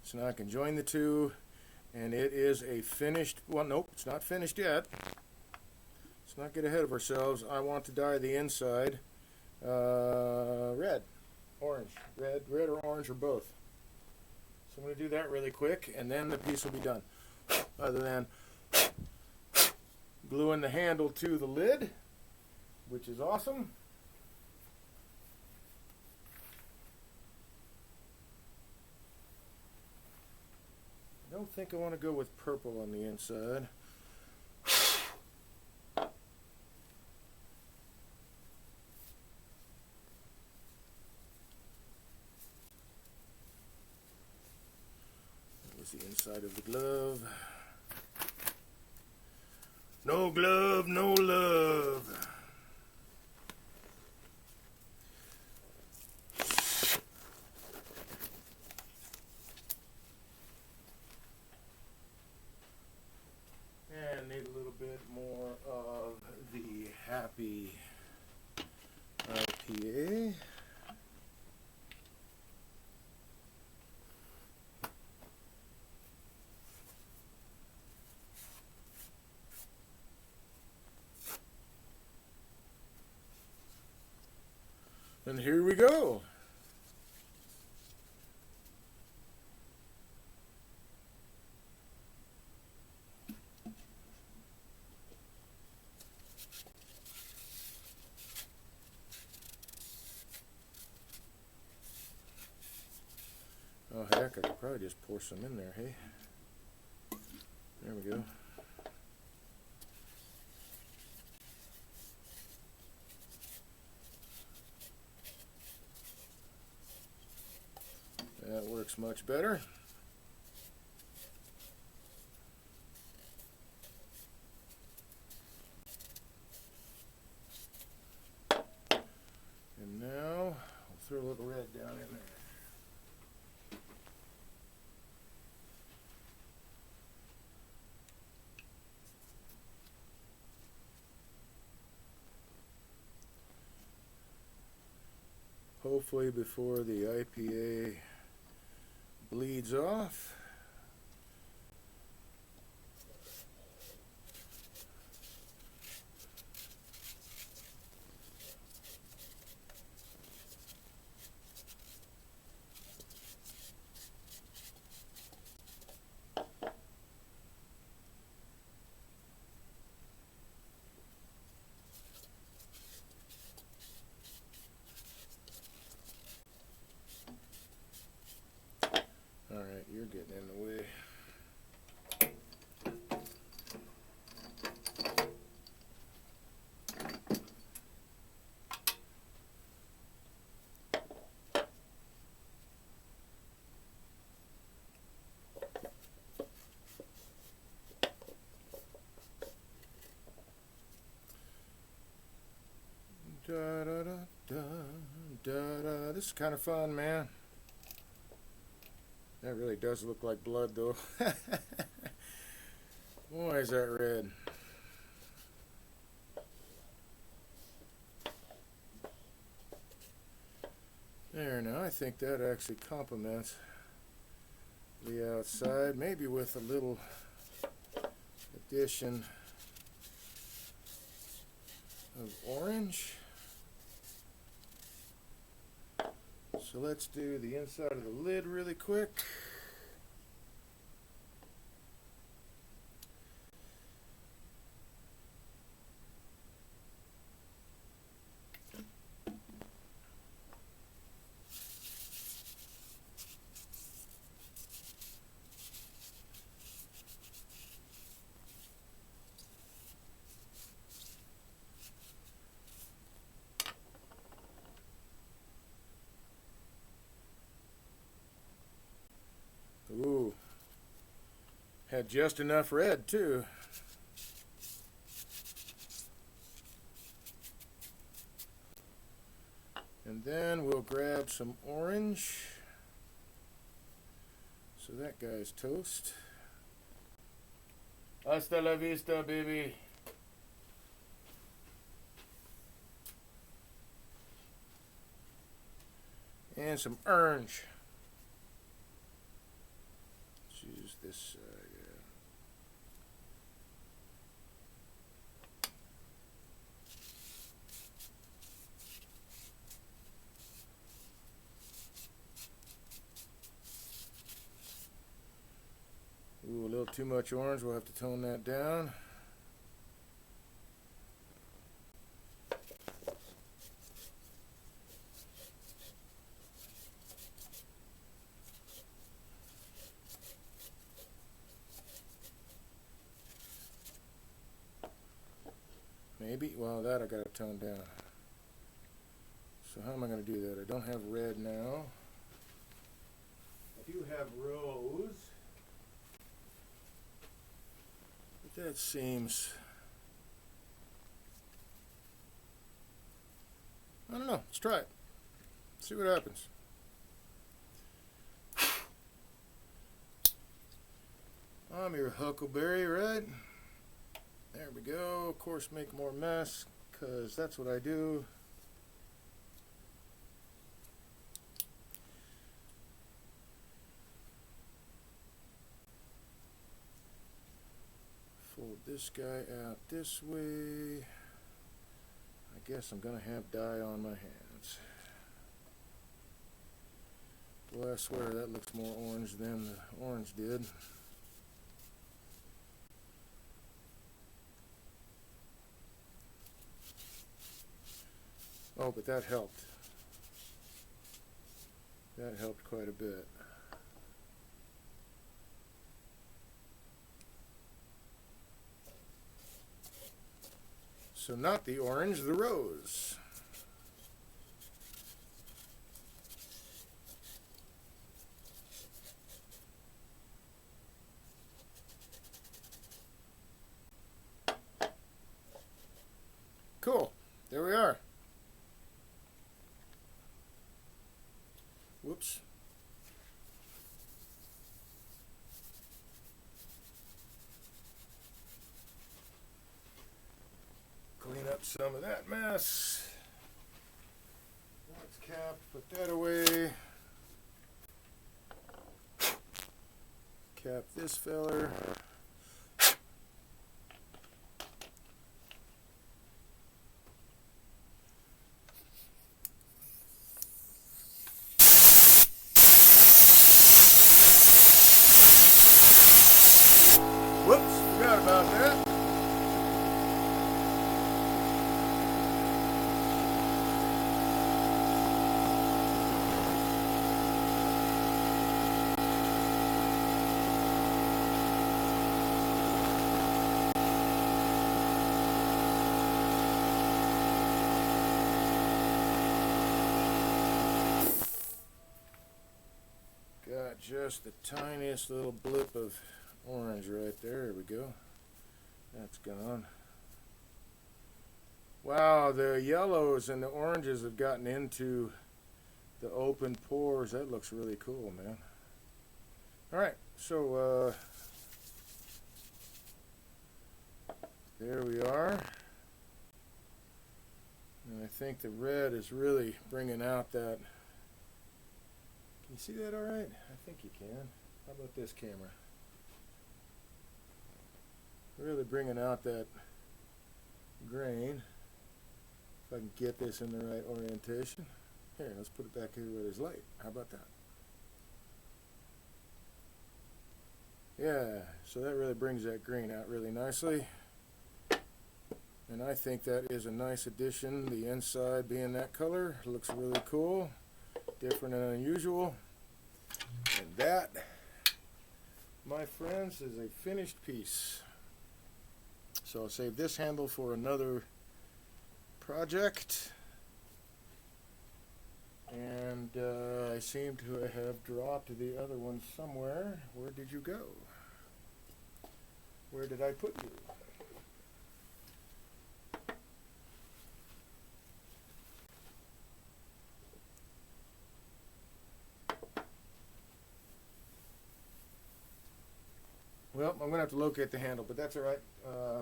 So now I can join the two, and it is a finished, well, nope, it's not finished yet. Let's not get ahead of ourselves. I want to dye the inside red, orange, red or orange, or both. So I'm going to do that really quick, and then the piece will be done. Other than gluing the handle to the lid, which is awesome. I don't think I want to go with purple on the inside. That was the inside of the glove. No glove, no love. And need a little bit more of the happy IPA. And here we go. Oh heck, I could probably just pour some in there, hey? There we go. That works much better. And now I'll throw a little red down in there. Hopefully before the IPA bleeds off. Alright, you're getting in the way. Da da da da da da. This is kind of fun, man. That really does look like blood, though. Boy, is that red. There, now I think that actually complements the outside, maybe with a little addition of orange. So let's do the inside of the lid really quick. Ooh, had just enough red too. And then we'll grab some orange. So that guy's toast. Hasta la vista, baby. And some orange. Let's use this side. Ooh, a little too much orange. We'll have to tone that down. Maybe. Well, that I got to tone down. So how am I going to do that? I don't have red now. I do have rose. But that seems... I don't know. Let's try it. See what happens. I'm your huckleberry, right? There we go. Of course, make more mess, because that's what I do. Fold this guy out this way. I guess I'm going to have dye on my hands. Boy, I swear that looks more orange than the orange did. Oh, but that helped. That helped quite a bit. So not the orange, the rose. Cool. There we are. Whoops. Clean up some of that mess. That's capped. Put that away. Cap this feller. Whoops, forgot about that. Got just the tiniest little blip of orange right there. There we go. That's gone. Wow, the yellows and the oranges have gotten into the open pores. That looks really cool, man. Alright, so there we are. And I think the red is really bringing out that... Can you see that alright? I think you can. How about this camera? Really bringing out that grain. If I can get this in the right orientation. Here, let's put it back here where there's light. How about that? Yeah, so that really brings that green out really nicely. And I think that is a nice addition. The inside being that color looks really cool. Different and unusual. And that, my friends, is a finished piece. So I'll save this handle for another project. And I seem to have dropped the other one somewhere. Where did you go? Where did I put you? have to locate the handle, but that's all right. I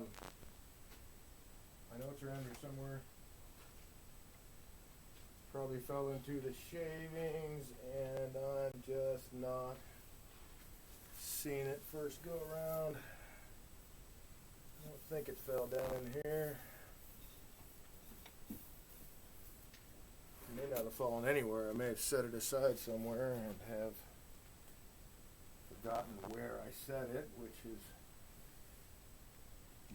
know it's around here somewhere. Probably fell into the shavings, and I'm just not seeing it first go around. I don't think it fell down in here. It may not have fallen anywhere. I may have set it aside somewhere and have forgotten where I set it, which is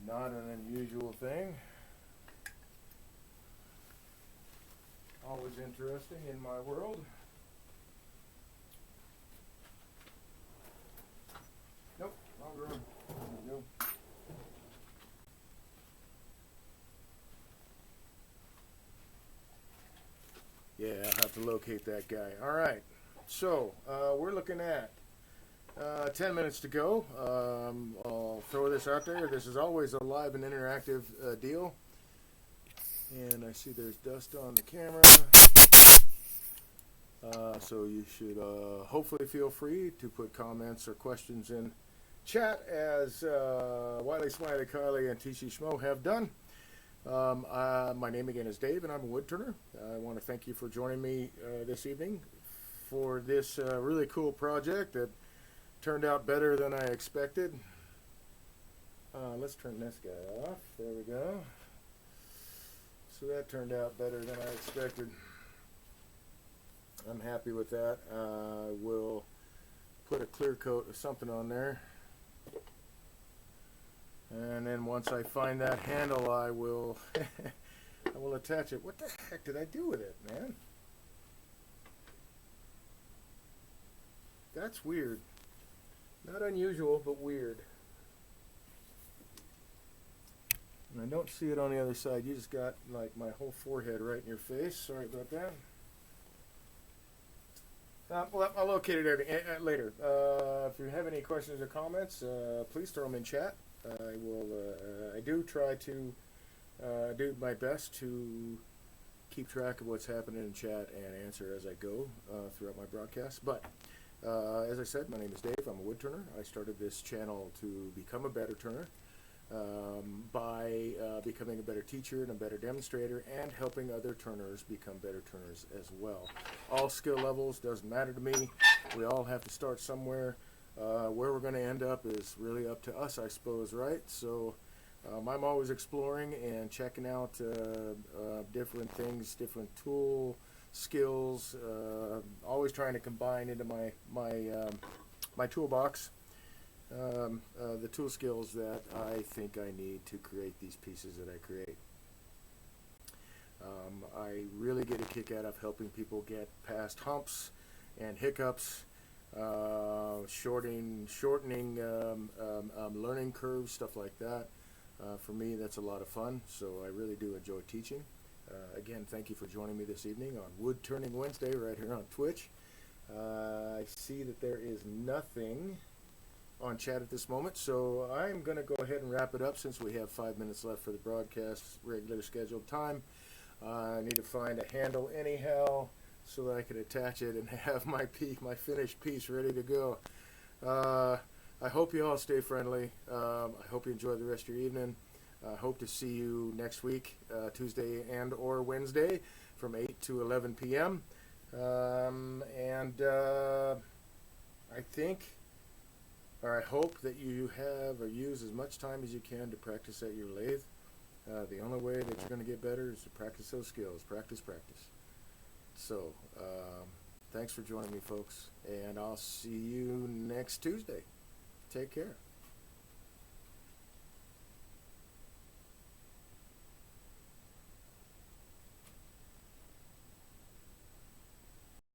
not an unusual thing. Always interesting in my world. Nope, wrong room. Nope. Yeah, I'll have to locate that guy. All right, so we're looking at 10 minutes to go. I'll throw this out there. This is always a live and interactive deal. And I see there's dust on the camera. So you should hopefully feel free to put comments or questions in chat, as Wiley, Smiley, Kylie, and TC Schmo have done. My name again is Dave, and I'm a woodturner. I want to thank you for joining me this evening for this really cool project that turned out better than I expected. Let's turn this guy off. There we go. So that turned out better than I expected. I'm happy with that. We'll put a clear coat of something on there. And then once I find that handle, I will I will attach it. What the heck did I do with it, man? That's weird. Not unusual, but weird. And I don't see it on the other side. You just got like my whole forehead right in your face. Sorry about that. Well, I'll locate it later. If you have any questions or comments, please throw them in chat. I will. I do try to do my best to keep track of what's happening in chat and answer as I go throughout my broadcast. But as I said, my name is Dave. I'm a woodturner. I started this channel to become a better turner by becoming a better teacher and a better demonstrator, and helping other turners become better turners as well. All skill levels, doesn't matter to me. We all have to start somewhere. Where we're going to end up is really up to us, I suppose, right? So I'm always exploring and checking out different things, different tool skills, always trying to combine into my toolbox the tool skills that I think I need to create these pieces that I create. I really get a kick out of helping people get past humps and hiccups, shortening learning curves, stuff like that. For me, that's a lot of fun, so I really do enjoy teaching. Again, thank you for joining me this evening on Woodturning Wednesday right here on Twitch. I see that there is nothing on chat at this moment, so I'm going to go ahead and wrap it up since we have 5 minutes left for the broadcast regular scheduled time. I need to find a handle anyhow so that I can attach it and have my finished piece ready to go. I hope you all stay friendly. I hope you enjoy the rest of your evening. I hope to see you next week, Tuesday and or Wednesday from 8 to 11 p.m. I think, or I hope that you have or use as much time as you can to practice at your lathe. The only way that you're going to get better is to practice those skills. Practice, practice. So, thanks for joining me, folks, and I'll see you next Tuesday. Take care.